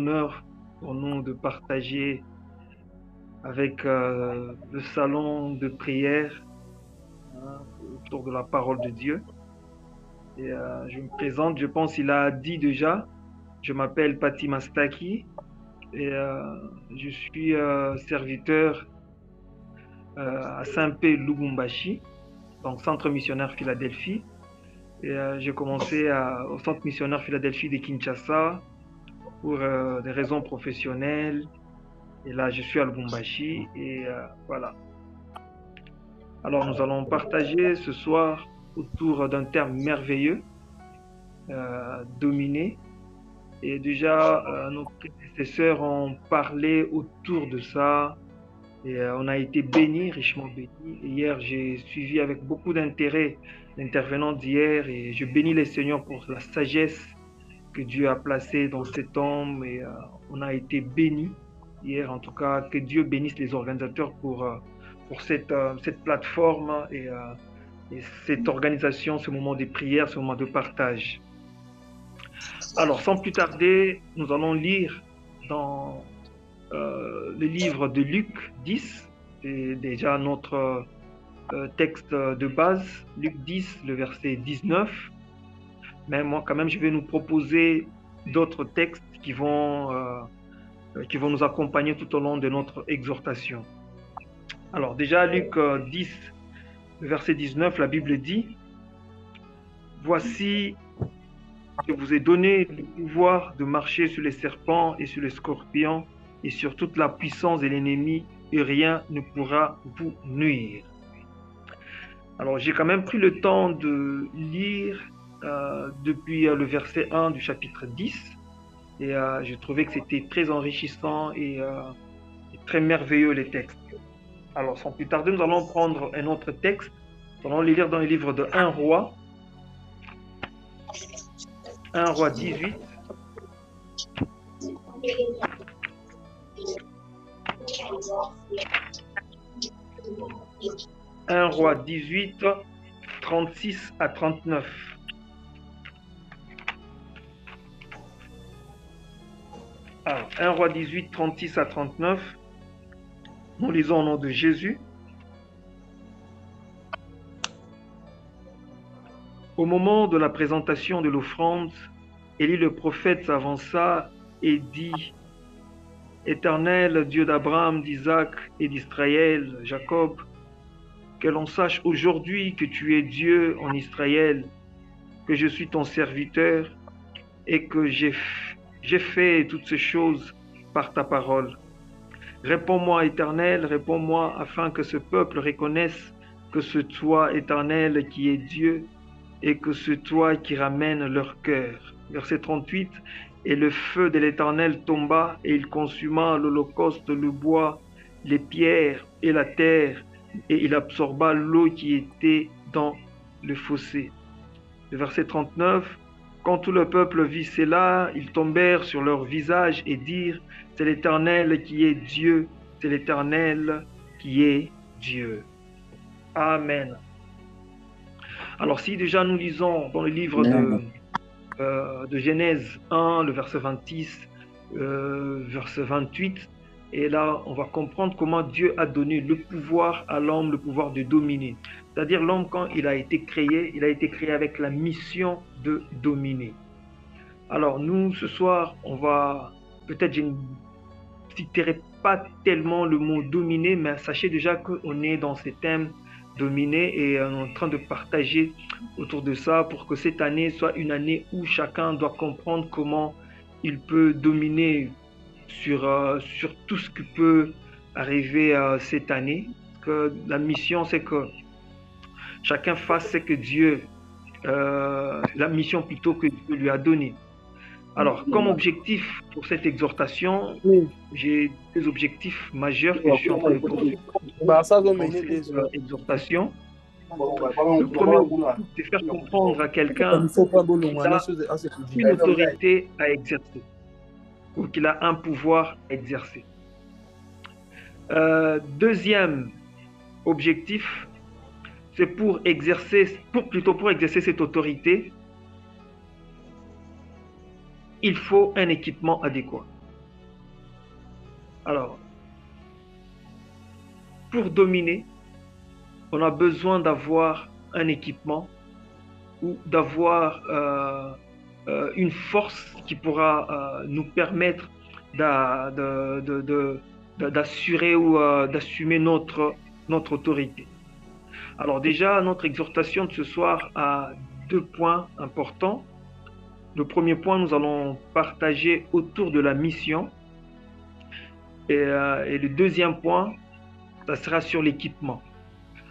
honneur pour nous de partager avec le salon de prière, hein, autour de la parole de Dieu. Et je me présente, je pense il a dit déjà, je m'appelle Pati Mastaki et je suis serviteur à Saint-Pé Lubumbashi, donc Centre missionnaire Philadelphie. Et j'ai commencé au Centre missionnaire Philadelphie de Kinshasa pour des raisons professionnelles. Et là, je suis à Lubumbashi et voilà. Alors, nous allons partager ce soir autour d'un terme merveilleux, dominer. Et déjà, nos prédécesseurs ont parlé autour de ça et on a été bénis, richement bénis. Et hier, j'ai suivi avec beaucoup d'intérêt l'intervenant d'hier et je bénis les Seigneurs pour la sagesse que Dieu a placée dans cet homme et on a été bénis hier. En tout cas, que Dieu bénisse les organisateurs pour cette plateforme et cette organisation, ce moment de prière, ce moment de partage. Alors, sans plus tarder, nous allons lire dans le livre de Luc 10, c'est déjà notre texte de base, Luc 10, le verset 19. Mais moi, quand même, je vais nous proposer d'autres textes qui vont nous accompagner tout au long de notre exhortation. Alors, déjà, Luc 10, le verset 19, la Bible dit, « Voici, je vous ai donné le pouvoir de marcher sur les serpents et sur les scorpions et sur toute la puissance de l'ennemi, et rien ne pourra vous nuire. » Alors, j'ai quand même pris le temps de lire depuis le verset 1 du chapitre 10, et j'ai trouvé que c'était très enrichissant et très merveilleux les textes. Alors, sans plus tarder, nous allons prendre un autre texte. Nous allons les lire dans le livre de 1 Roi. 1 Roi 18. « 1 Roi 18, 36 à 39. » 1 Roi 18, 36 à 39. Nous lisons au nom de Jésus. Au moment de la présentation de l'offrande, Élie le prophète s'avança et dit, « Éternel Dieu d'Abraham, d'Isaac et d'Israël, Jacob, que l'on sache aujourd'hui que tu es Dieu en Israël, que je suis ton serviteur et que j'ai fait toutes ces choses par ta parole. Réponds-moi, Éternel, réponds-moi, afin que ce peuple reconnaisse que c'est toi, Éternel, qui es Dieu, et que c'est toi qui ramènes leur cœur. » Verset 38, « Et le feu de l'Éternel tomba, et il consuma l'holocauste, le bois, les pierres et la terre, et il absorba l'eau qui était dans le fossé. » Le verset 39, « Quand tout le peuple vit cela, ils tombèrent sur leur visage et dirent, c'est l'Éternel qui est Dieu, c'est l'Éternel qui est Dieu. » Amen. Alors si déjà nous lisons dans le livre de Genèse 1, le verset 26, verset 28, et là on va comprendre comment Dieu a donné le pouvoir à l'homme, le pouvoir de dominer. C'est-à-dire l'homme, quand il a été créé avec la mission de dominer. Alors nous, ce soir, on va, peut-être je ne citerai pas tellement le mot dominer, mais sachez déjà qu'on est dans ces thèmes dominer et on est en train de partager autour de ça pour que cette année soit une année où chacun doit comprendre comment il peut dominer sur tout ce qui peut arriver cette année. Parce que la mission, c'est que chacun fasse ce que Dieu, la mission plutôt que Dieu lui a donnée. Alors, comme objectif pour cette exhortation, j'ai deux objectifs majeurs que je suis en train de poursuivre dans cette exhortation. Le premier objectif, c'est faire comprendre à quelqu'un qu'il a une autorité à exercer ou qu'il a un pouvoir à exercer. Deuxième objectif, c'est pour exercer cette autorité, il faut un équipement adéquat. Alors, pour dominer, on a besoin d'avoir un équipement ou d'avoir une force qui pourra nous permettre d'assurer ou d'assumer notre autorité. Alors déjà, notre exhortation de ce soir a 2 points importants. Le premier point, nous allons partager autour de la mission. Et le deuxième point, ça sera sur l'équipement.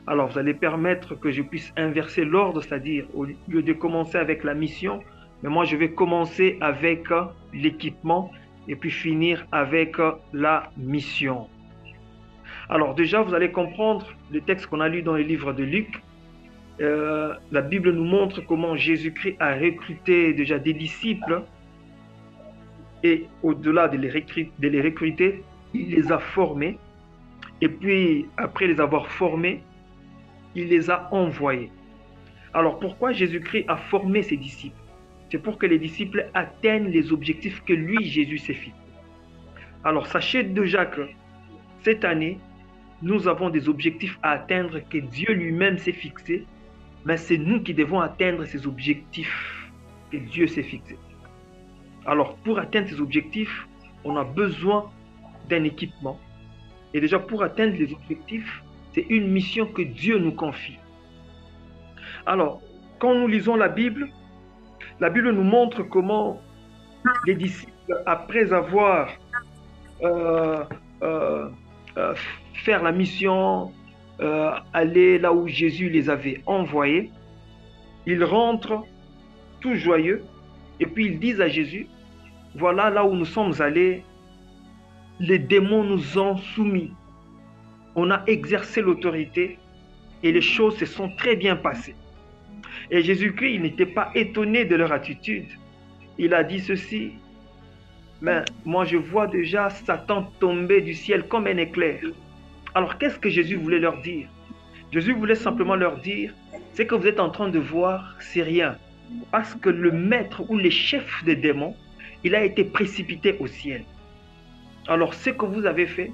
Alors, vous allez permettre que je puisse inverser l'ordre, c'est-à-dire, au lieu de commencer avec la mission, mais moi, je vais commencer avec l'équipement et puis finir avec la mission. Alors, déjà, vous allez comprendre le texte qu'on a lu dans le livre de Luc. La Bible nous montre comment Jésus-Christ a recruté déjà des disciples et au-delà de les recruter, il les a formés. Et puis, après les avoir formés, il les a envoyés. Alors, pourquoi Jésus-Christ a formé ses disciples? C'est pour que les disciples atteignent les objectifs que lui, Jésus, s'est fixés. Alors, sachez déjà que cette année, nous avons des objectifs à atteindre que Dieu lui-même s'est fixés, mais c'est nous qui devons atteindre ces objectifs que Dieu s'est fixés. Alors, pour atteindre ces objectifs, on a besoin d'un équipement. Et déjà, pour atteindre les objectifs, c'est une mission que Dieu nous confie. Alors, quand nous lisons la Bible nous montre comment les disciples, après avoir faire la mission, aller là où Jésus les avait envoyés, ils rentrent tout joyeux et puis ils disent à Jésus, voilà là où nous sommes allés, les démons nous ont soumis. On a exercé l'autorité et les choses se sont très bien passées. Et Jésus-Christ, il n'était pas étonné de leur attitude. Il a dit ceci, mais moi je vois déjà Satan tomber du ciel comme un éclair. Alors qu'est-ce que Jésus voulait leur dire? Jésus voulait simplement leur dire, ce que vous êtes en train de voir, c'est rien. Parce que le maître ou le chef des démons, il a été précipité au ciel. Alors ce que vous avez fait,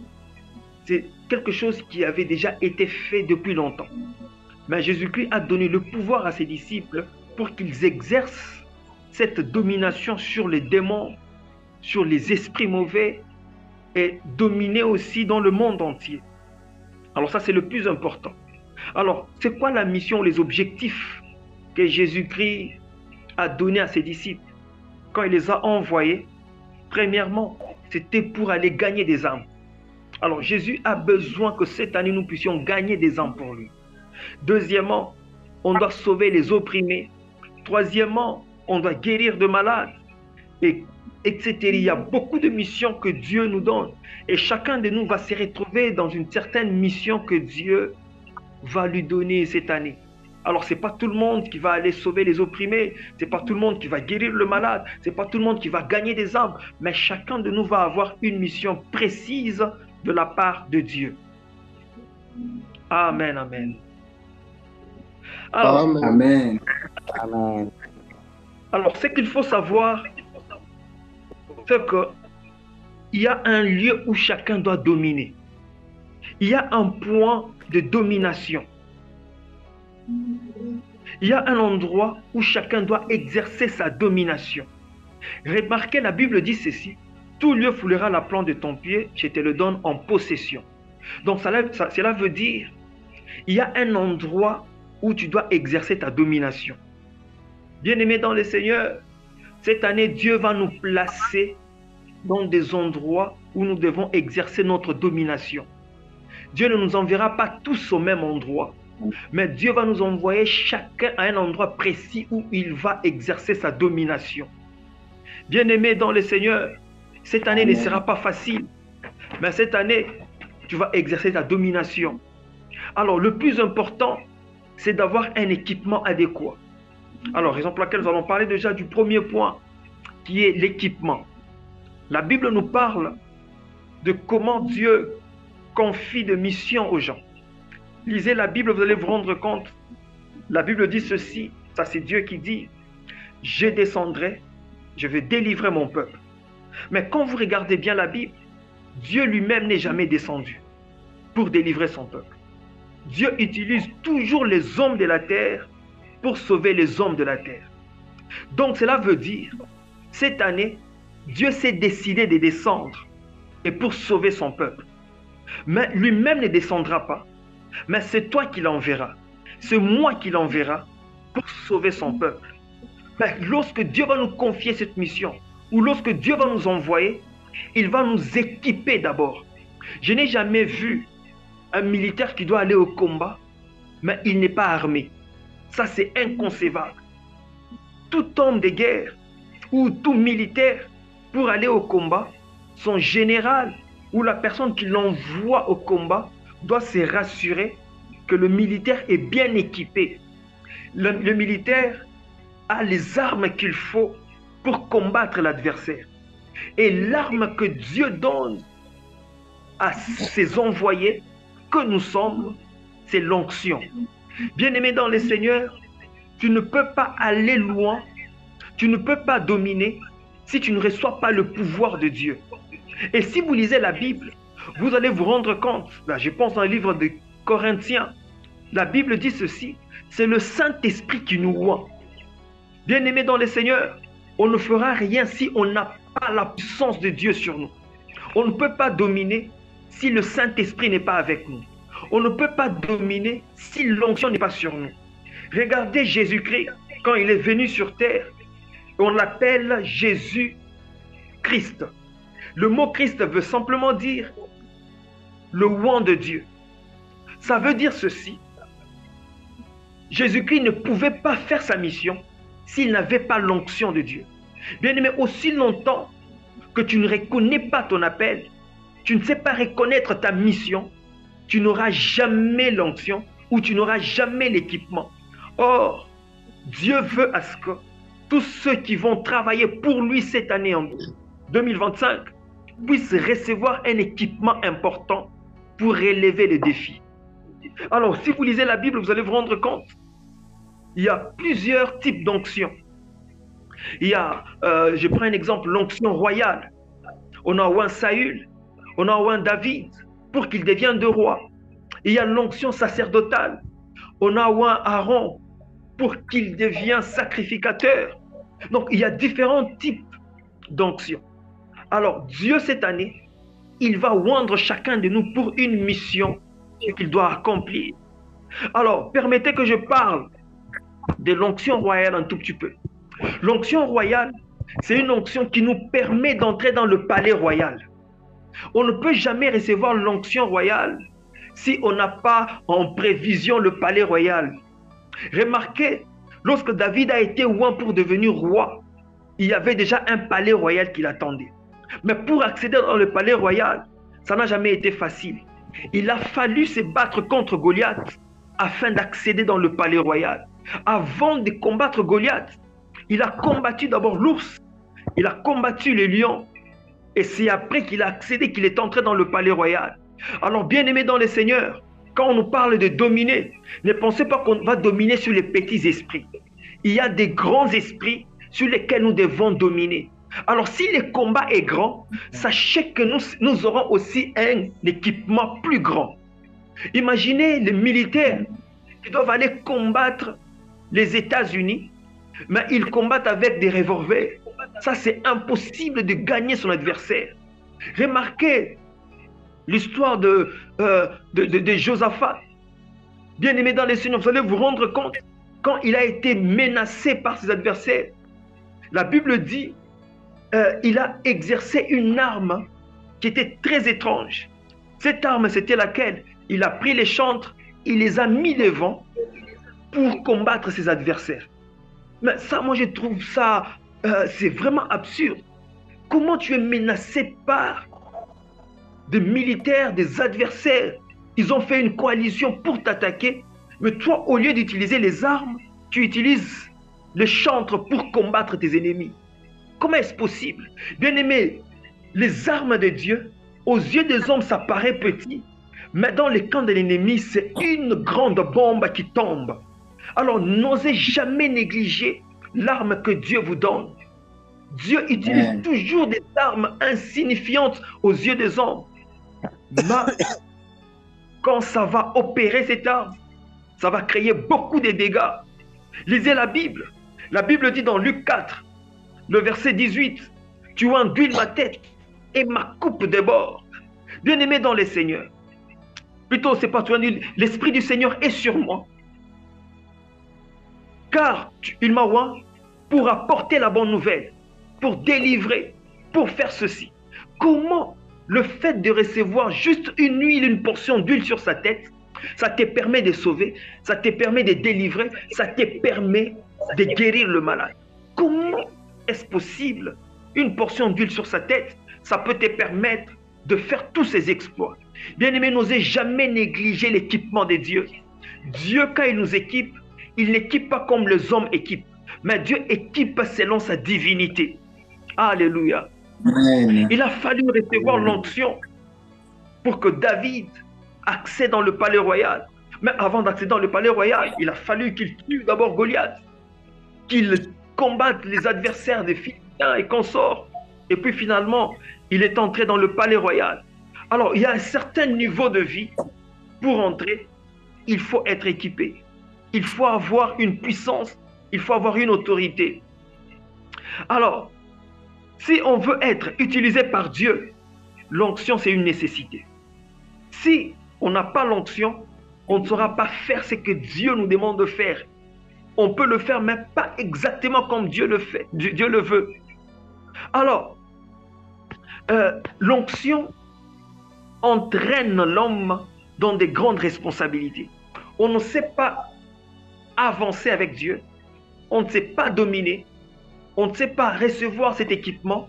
c'est quelque chose qui avait déjà été fait depuis longtemps. Mais Jésus-Christ a donné le pouvoir à ses disciples pour qu'ils exercent cette domination sur les démons, sur les esprits mauvais et dominer aussi dans le monde entier. Alors ça, c'est le plus important. Alors, c'est quoi la mission, les objectifs que Jésus-Christ a donné à ses disciples quand il les a envoyés? Premièrement, c'était pour aller gagner des âmes. Alors, Jésus a besoin que cette année, nous puissions gagner des âmes pour lui. Deuxièmement, on doit sauver les opprimés. Troisièmement, on doit guérir de malades, etc. Il y a beaucoup de missions que Dieu nous donne. Et chacun de nous va se retrouver dans une certaine mission que Dieu va lui donner cette année. Alors, ce n'est pas tout le monde qui va aller sauver les opprimés, ce n'est pas tout le monde qui va guérir le malade, ce n'est pas tout le monde qui va gagner des âmes, mais chacun de nous va avoir une mission précise de la part de Dieu. Amen, amen. Alors, Amen. Amen. Alors, ce qu'il faut savoir, c'est qu'il y a un lieu où chacun doit dominer. Il y a un point de domination. Il y a un endroit où chacun doit exercer sa domination. Remarquez, la Bible dit ceci, tout lieu foulera la plante de ton pied, je te le donne en possession. Donc cela veut dire, il y a un endroit où tu dois exercer ta domination. Bien-aimés dans le Seigneur, cette année, Dieu va nous placer dans des endroits où nous devons exercer notre domination. Dieu ne nous enverra pas tous au même endroit, mais Dieu va nous envoyer chacun à un endroit précis où il va exercer sa domination. Bien-aimés dans le Seigneur, cette année ne sera pas facile, mais cette année, tu vas exercer ta domination. Alors, le plus important, c'est d'avoir un équipement adéquat. Alors, raison pour laquelle nous allons parler déjà du premier point, qui est l'équipement. La Bible nous parle de comment Dieu confie des missions aux gens. Lisez la Bible, vous allez vous rendre compte. La Bible dit ceci, ça c'est Dieu qui dit, « Je descendrai, je vais délivrer mon peuple. » Mais quand vous regardez bien la Bible, Dieu lui-même n'est jamais descendu pour délivrer son peuple. Dieu utilise toujours les hommes de la terre pour sauver les hommes de la terre. Donc cela veut dire, cette année, Dieu s'est décidé de descendre et pour sauver son peuple. Mais lui-même ne descendra pas. Mais c'est toi qui l'enverras. C'est moi qui l'enverra pour sauver son peuple. Mais lorsque Dieu va nous confier cette mission, ou lorsque Dieu va nous envoyer, il va nous équiper d'abord. Je n'ai jamais vu un militaire qui doit aller au combat, mais il n'est pas armé. Ça, c'est inconcevable. Tout homme de guerre ou tout militaire, pour aller au combat, son général ou la personne qui l'envoie au combat doit se rassurer que le militaire est bien équipé. Le militaire a les armes qu'il faut pour combattre l'adversaire. Et l'arme que Dieu donne à ses envoyés, que nous sommes, c'est l'onction. Bien-aimé dans le Seigneur, tu ne peux pas aller loin, tu ne peux pas dominer si tu ne reçois pas le pouvoir de Dieu. Et si vous lisez la Bible, vous allez vous rendre compte, là je pense dans le livre de Corinthiens, la Bible dit ceci, c'est le Saint-Esprit qui nous oint. Bien-aimé dans le Seigneur, on ne fera rien si on n'a pas la puissance de Dieu sur nous. On ne peut pas dominer si le Saint-Esprit n'est pas avec nous. On ne peut pas dominer si l'onction n'est pas sur nous. Regardez Jésus-Christ, quand il est venu sur terre, on l'appelle Jésus-Christ. Le mot Christ veut simplement dire le oint de Dieu. Ça veut dire ceci. Jésus-Christ ne pouvait pas faire sa mission s'il n'avait pas l'onction de Dieu. Bien-aimé, aussi longtemps que tu ne reconnais pas ton appel, tu ne sais pas reconnaître ta mission, tu n'auras jamais l'onction ou tu n'auras jamais l'équipement. Or, Dieu veut à ce que tous ceux qui vont travailler pour lui cette année en 2025 puissent recevoir un équipement important pour relever les défis. Alors, si vous lisez la Bible, vous allez vous rendre compte, il y a plusieurs types d'onction. Il y a, je prends un exemple, l'onction royale. On a oint Saül, on a oint David pour qu'il devienne de roi. Il y a l'onction sacerdotale. On a oint Aaron pour qu'il devienne sacrificateur. Donc, il y a différents types d'onction. Alors, Dieu, cette année, il va oindre chacun de nous pour une mission qu'il doit accomplir. Alors, permettez que je parle de l'onction royale un tout petit peu. L'onction royale, c'est une onction qui nous permet d'entrer dans le palais royal. On ne peut jamais recevoir l'onction royale si on n'a pas en prévision le palais royal. Remarquez, lorsque David a été oint pour devenir roi, il y avait déjà un palais royal qui l'attendait. Mais pour accéder dans le palais royal, ça n'a jamais été facile. Il a fallu se battre contre Goliath afin d'accéder dans le palais royal. Avant de combattre Goliath, il a combattu d'abord l'ours, il a combattu les lions, et c'est après qu'il a accédé qu'il est entré dans le palais royal. Alors, bien-aimés dans le Seigneur, quand on nous parle de dominer, ne pensez pas qu'on va dominer sur les petits esprits. Il y a des grands esprits sur lesquels nous devons dominer. Alors, si le combat est grand, sachez que nous aurons aussi un équipement plus grand. Imaginez les militaires qui doivent aller combattre les États-Unis, mais ils combattent avec des revolvers. Ça, c'est impossible de gagner son adversaire. Remarquez l'histoire de Josaphat. Bien-aimé dans les Seigneurs, vous allez vous rendre compte, quand il a été menacé par ses adversaires, la Bible dit, il a exercé une arme qui était très étrange. Cette arme, c'était laquelle? Il a pris les chantres, il les a mis devant pour combattre ses adversaires. Mais ça, moi, je trouve ça, c'est vraiment absurde. Comment tu es menacé par des militaires, des adversaires? Ils ont fait une coalition pour t'attaquer, mais toi, au lieu d'utiliser les armes, tu utilises les chantres pour combattre tes ennemis. Comment est-ce possible? Bien-aimé, les armes de Dieu, aux yeux des hommes, ça paraît petit, mais dans le camp de l'ennemi, c'est une grande bombe qui tombe. Alors, n'osez jamais négliger l'arme que Dieu vous donne. Dieu utilise toujours des armes insignifiantes aux yeux des hommes. Mais quand ça va opérer cette arme, ça va créer beaucoup de dégâts. Lisez la Bible. La Bible dit dans Luc 4, le verset 18, « Tu enduis ma tête et ma coupe déborde. » Bien-aimé dans les Seigneurs. Plutôt, c'est pas tu enduis, l'Esprit du Seigneur est sur moi. Car il m'a oint pour apporter la bonne nouvelle, pour délivrer, pour faire ceci. Comment le fait de recevoir juste une huile, une portion d'huile sur sa tête, ça te permet de sauver, ça te permet de délivrer, ça te permet de guérir le malade. Comment est-ce possible? Une portion d'huile sur sa tête, ça peut te permettre de faire tous ces exploits. Bien-aimé, n'osez jamais négliger l'équipement de Dieu. Dieu, quand il nous équipe, il n'équipe pas comme les hommes équipent, mais Dieu équipe selon sa divinité. Alléluia. Amen. Il a fallu recevoir l'onction pour que David accède dans le palais royal. Mais avant d'accéder dans le palais royal, il a fallu qu'il tue d'abord Goliath, qu'il combatte les adversaires des Philistins et consorts. Et puis finalement, il est entré dans le palais royal. Alors, il y a un certain niveau de vie. Pour entrer, il faut être équipé. Il faut avoir une puissance, il faut avoir une autorité. Alors, si on veut être utilisé par Dieu, l'onction, c'est une nécessité. Si on n'a pas l'onction, on ne saura pas faire ce que Dieu nous demande de faire. On peut le faire, mais pas exactement comme Dieu le fait, Dieu le veut. Alors, l'onction entraîne l'homme dans des grandes responsabilités. On ne sait pas avancer avec Dieu. On ne sait pas dominer. On ne sait pas recevoir cet équipement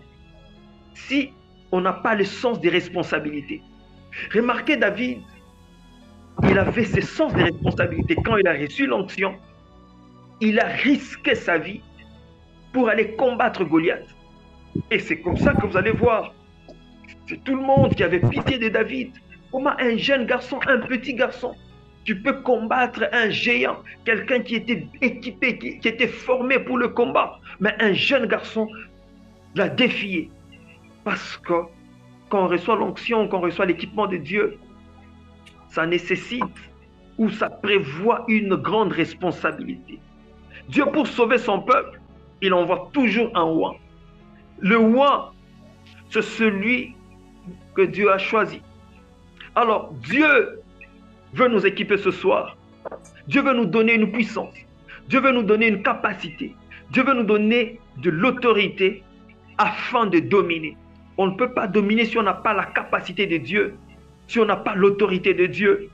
si on n'a pas le sens des responsabilités. Remarquez David, il avait ce sens des responsabilités. Quand il a reçu l'onction, il a risqué sa vie pour aller combattre Goliath. Et c'est comme ça que vous allez voir, c'est tout le monde qui avait pitié de David. Comment un jeune garçon, un petit garçon, tu peux combattre un géant, quelqu'un qui était équipé, qui était formé pour le combat. Mais un jeune garçon l'a défié. Parce que quand on reçoit l'onction, quand on reçoit l'équipement de Dieu, ça nécessite ou ça prévoit une grande responsabilité. Dieu, pour sauver son peuple, il envoie toujours un oint. Le oint, c'est celui que Dieu a choisi. Alors, Dieu veut nous équiper ce soir. Dieu veut nous donner une puissance. Dieu veut nous donner une capacité. Dieu veut nous donner de l'autorité afin de dominer. On ne peut pas dominer si on n'a pas la capacité de Dieu, si on n'a pas l'autorité de Dieu.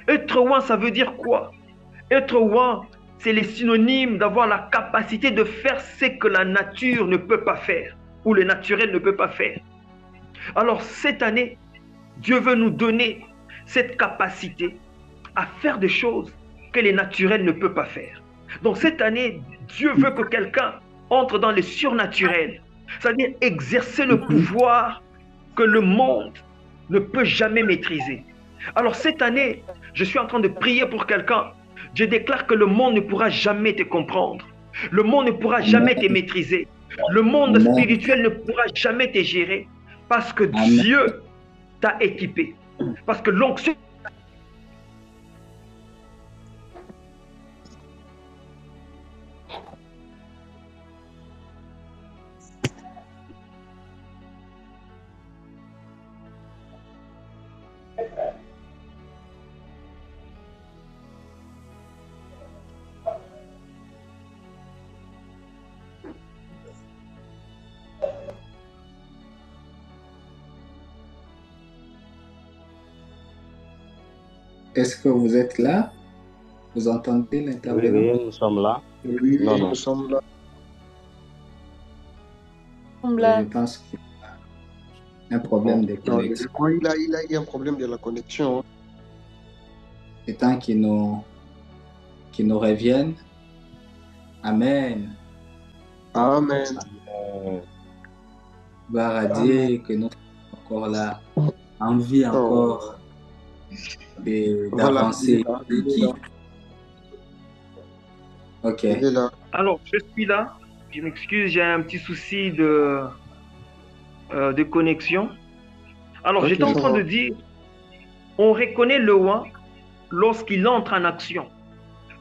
Être oint, ça veut dire quoi? Être oint, c'est les synonymes d'avoir la capacité de faire ce que la nature ne peut pas faire, ou le naturel ne peut pas faire. Alors cette année, Dieu veut nous donner cette capacité à faire des choses que les naturels ne peuvent pas faire. Donc cette année, Dieu veut que quelqu'un entre dans le surnaturel, c'est-à-dire exercer le pouvoir que le monde ne peut jamais maîtriser. Alors cette année, je suis en train de prier pour quelqu'un. Je déclare que le monde ne pourra jamais te comprendre. Le monde ne pourra jamais te maîtriser. Le monde spirituel ne pourra jamais te gérer parce que Dieu t'a équipé. Parce que l'onction... Est-ce que vous êtes là? Vous entendez l'intervenant? Oui, nous sommes là. Oui, Non, nous sommes là. Je pense qu'il y a un problème de connexion. Il a eu un problème de la connexion. C'est temps qu'il nous revienne. Amen. Amen. Gloire à Dieu que nous sommes encore là, envie encore d'avancer. Voilà. Ok. Alors, je suis là. Je m'excuse, j'ai un petit souci de connexion. Alors, Ok. j'étais en train de dire, on reconnaît le roi lorsqu'il entre en action.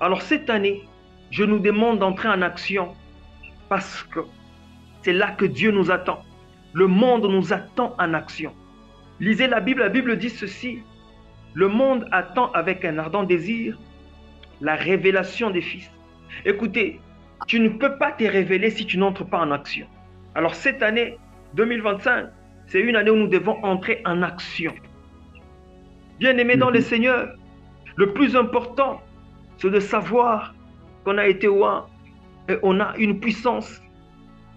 Alors, cette année, je nous demande d'entrer en action parce que c'est là que Dieu nous attend. Le monde nous attend en action. Lisez la Bible dit ceci. Le monde attend avec un ardent désir la révélation des fils. Écoutez, tu ne peux pas te révéler si tu n'entres pas en action. Alors cette année 2025, c'est une année où nous devons entrer en action. Bien-aimés dans le Seigneur, le plus important, c'est de savoir qu'on a été roi et on a une puissance,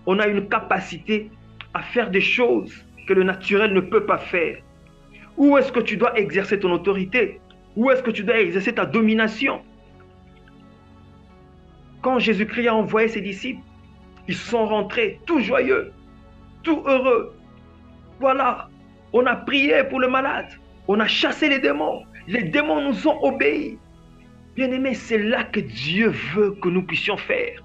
on a une capacité à faire des choses que le naturel ne peut pas faire. Où est-ce que tu dois exercer ton autorité? Où est-ce que tu dois exercer ta domination? Quand Jésus-Christ a envoyé ses disciples, ils sont rentrés tout joyeux, tout heureux. Voilà, on a prié pour le malade, on a chassé les démons nous ont obéi. Bien-aimés, c'est là que Dieu veut que nous puissions faire.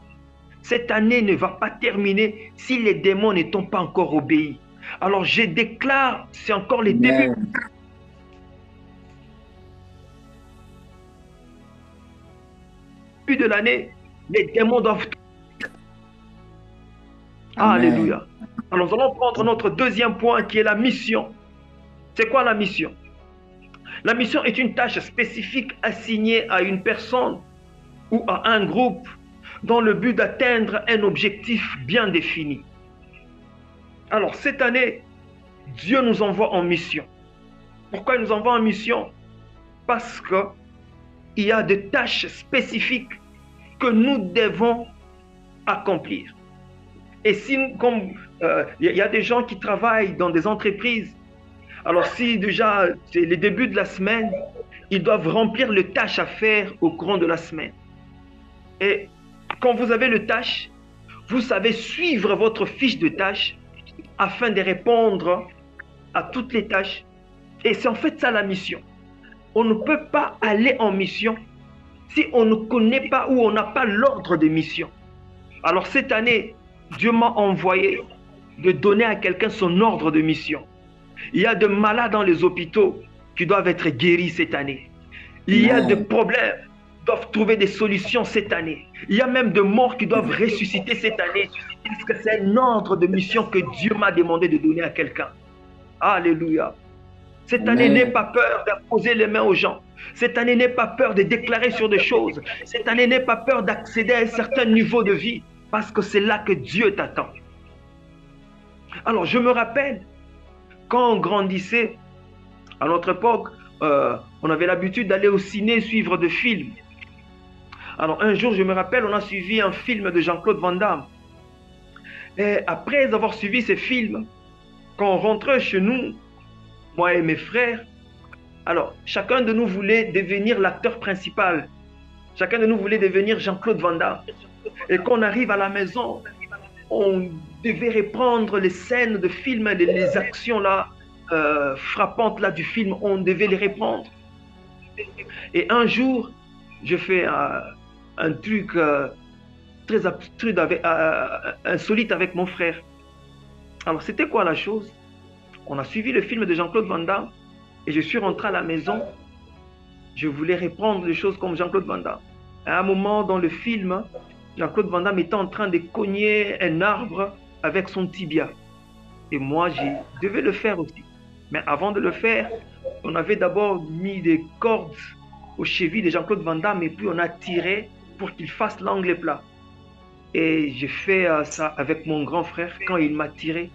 Cette année ne va pas terminer si les démons ne t'ont pas encore obéi. Alors je déclare, c'est encore les débuts. De l'année, les démons doivent... Alléluia. Alors nous allons prendre notre deuxième point qui est la mission. C'est quoi la mission? La mission est une tâche spécifique assignée à une personne ou à un groupe dans le but d'atteindre un objectif bien défini. Alors cette année, Dieu nous envoie en mission. Pourquoi il nous envoie en mission? Parce qu'il y a des tâches spécifiques que nous devons accomplir. Et si, comme il y a des gens qui travaillent dans des entreprises, alors si déjà c'est les débuts de la semaine, ils doivent remplir les tâches à faire au courant de la semaine. Et quand vous avez le tâche, vous savez suivre votre fiche de tâches afin de répondre à toutes les tâches. Et c'est en fait ça la mission. On ne peut pas aller en mission si on ne connaît pas ou on n'a pas l'ordre de mission. Alors cette année, Dieu m'a envoyé de donner à quelqu'un son ordre de mission. Il y a de malades dans les hôpitaux qui doivent être guéris cette année. Il y a des problèmes qui doivent trouver des solutions cette année. Il y a même de morts qui doivent ressusciter cette année. Parce que c'est un ordre de mission que Dieu m'a demandé de donner à quelqu'un. Alléluia. Cette année, n'aie pas peur d'imposer les mains aux gens. Cette année, n'aie pas peur de déclarer sur des choses. Cette année, n'aie pas peur d'accéder à un certain niveau de vie. Parce que c'est là que Dieu t'attend. Alors, je me rappelle, quand on grandissait, à notre époque, on avait l'habitude d'aller au ciné suivre des films. Alors, un jour, je me rappelle, on a suivi un film de Jean-Claude Van Damme. Et après avoir suivi ces films, quand on rentrait chez nous, moi et mes frères, alors, chacun de nous voulait devenir l'acteur principal. Chacun de nous voulait devenir Jean-Claude Van Damme. Et quand on arrive à la maison, on devait reprendre les scènes de film, les actions là, frappantes là du film, on devait les reprendre. Et un jour, je fais un truc très absurde, insolite avec mon frère. Alors, c'était quoi la chose? On a suivi le film de Jean-Claude Van Damme et je suis rentré à la maison. Je voulais reprendre les choses comme Jean-Claude Van Damme. À un moment dans le film, Jean-Claude Van Damme était en train de cogner un arbre avec son tibia. Et moi, je devais le faire aussi. Mais avant de le faire, on avait d'abord mis des cordes aux chevilles de Jean-Claude Van Damme et puis on a tiré pour qu'il fasse l'angle plat. Et j'ai fait ça avec mon grand frère quand il m'a tiré.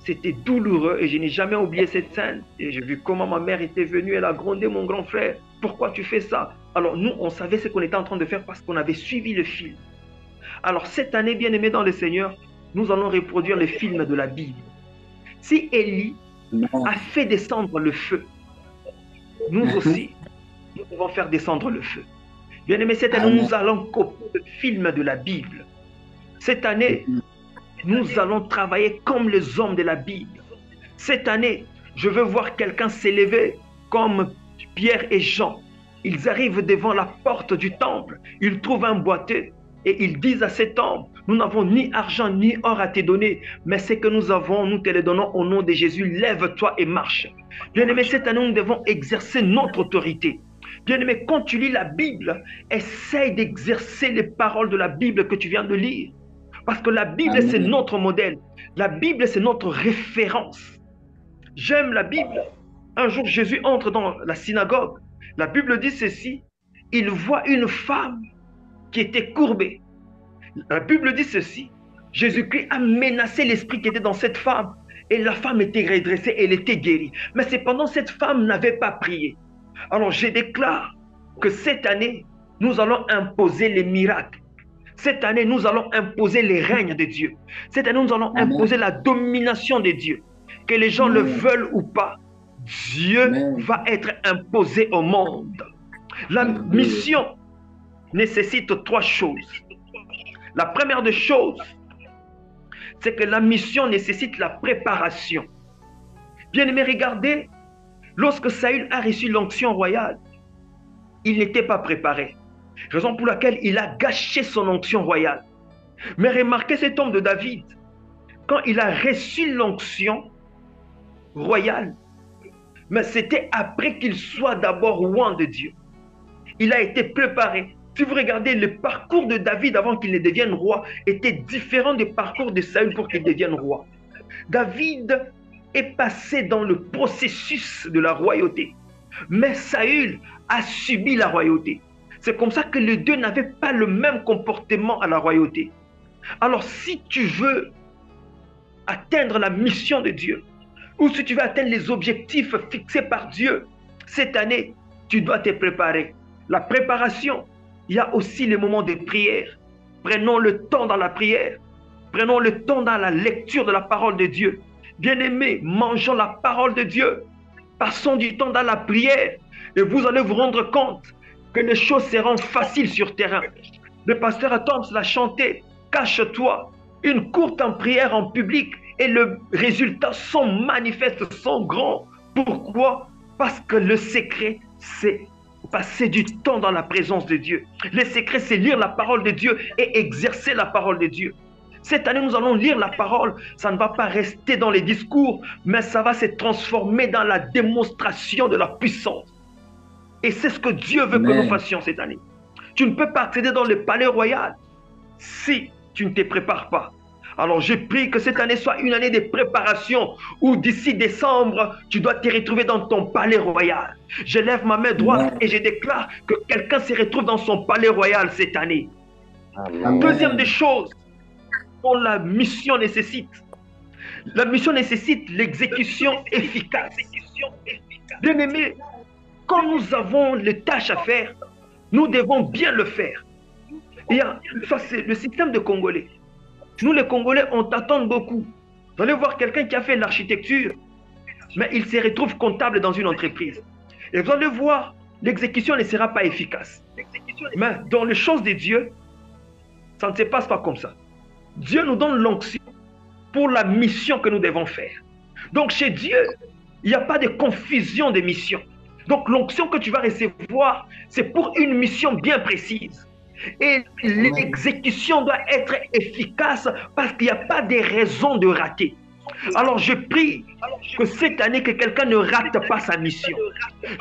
C'était douloureux et je n'ai jamais oublié cette scène. Et j'ai vu comment ma mère était venue, elle a grondé mon grand frère. Pourquoi tu fais ça? Alors nous, on savait ce qu'on était en train de faire parce qu'on avait suivi le film. Alors cette année, bien aimés dans le Seigneur, nous allons reproduire le film de la Bible. Si Élie a fait descendre le feu, nous aussi, nous devons faire descendre le feu. Bien aimés, cette année, nous allons copier le film de la Bible. Cette année, nous allons travailler comme les hommes de la Bible. Cette année, je veux voir quelqu'un s'élever comme Pierre et Jean. Ils arrivent devant la porte du temple. Ils trouvent un boiteux. Et ils disent à cet homme, nous n'avons ni argent ni or à te donner, mais ce que nous avons, nous te le donnons au nom de Jésus. Lève-toi et marche. Bien-aimé, cette année, nous devons exercer notre autorité. Bien-aimé, quand tu lis la Bible, essaye d'exercer les paroles de la Bible que tu viens de lire. Parce que la Bible, c'est notre modèle. La Bible, c'est notre référence. J'aime la Bible. Un jour, Jésus entre dans la synagogue. La Bible dit ceci. Il voit une femme qui était courbée. La Bible dit ceci. Jésus-Christ a menacé l'esprit qui était dans cette femme. Et la femme était redressée, elle était guérie. Mais cependant, cette femme n'avait pas prié. Alors, je déclare que cette année, nous allons imposer les miracles. Cette année, nous allons imposer les règnes de Dieu. Cette année, nous allons imposer la domination de Dieu. Que les gens le veulent ou pas, Dieu va être imposé au monde. La mission nécessite 3 choses. La première des choses, c'est que la mission nécessite la préparation. Bien-aimé, regardez, lorsque Saül a reçu l'onction royale, il n'était pas préparé. Raison pour laquelle il a gâché son onction royale. Mais remarquez cet homme de David, quand il a reçu l'onction royale, mais c'était après qu'il soit d'abord roi de Dieu. Il a été préparé. Si vous regardez le parcours de David avant qu'il ne devienne roi, était différent du parcours de Saül pour qu'il devienne roi. David est passé dans le processus de la royauté, mais Saül a subi la royauté. C'est comme ça que les deux n'avaient pas le même comportement à la royauté. Alors si tu veux atteindre la mission de Dieu, ou si tu veux atteindre les objectifs fixés par Dieu, cette année, tu dois te préparer. La préparation, il y a aussi les moments de prière. Prenons le temps dans la prière. Prenons le temps dans la lecture de la parole de Dieu. Bien-aimés, mangeons la parole de Dieu. Passons du temps dans la prière. Et vous allez vous rendre compte que les choses seront faciles sur terrain. Le pasteur Adams l'a chanté. Cache-toi. Une courte en prière en public et les résultats sont manifestes, sont grands. Pourquoi? Parce que le secret, c'est passer du temps dans la présence de Dieu. Le secret, c'est lire la parole de Dieu et exercer la parole de Dieu. Cette année, nous allons lire la parole. Ça ne va pas rester dans les discours, mais ça va se transformer dans la démonstration de la puissance. Et c'est ce que Dieu veut que nous fassions cette année. Tu ne peux pas accéder dans le palais royal si tu ne te prépares pas. Alors je prie que cette année soit une année de préparation où d'ici décembre, tu dois te retrouver dans ton palais royal. Je lève ma main droite et je déclare que quelqu'un se retrouve dans son palais royal cette année. Amen. Deuxième des choses dont la mission nécessite. La mission nécessite l'exécution efficace. Bien aimé, quand nous avons les tâches à faire, nous devons bien le faire. Ça, c'est le système de Congolais. Nous, les Congolais, on t'attend beaucoup. Vous allez voir quelqu'un qui a fait l'architecture, mais il se retrouve comptable dans une entreprise. Et vous allez voir, l'exécution ne sera pas efficace. Mais dans les choses de Dieu, ça ne se passe pas comme ça. Dieu nous donne l'onction pour la mission que nous devons faire. Donc chez Dieu, il n'y a pas de confusion de mission. Donc l'onction que tu vas recevoir, c'est pour une mission bien précise. Et l'exécution doit être efficace parce qu'il n'y a pas de raison de rater. Alors je prie que cette année, que quelqu'un ne rate pas sa mission.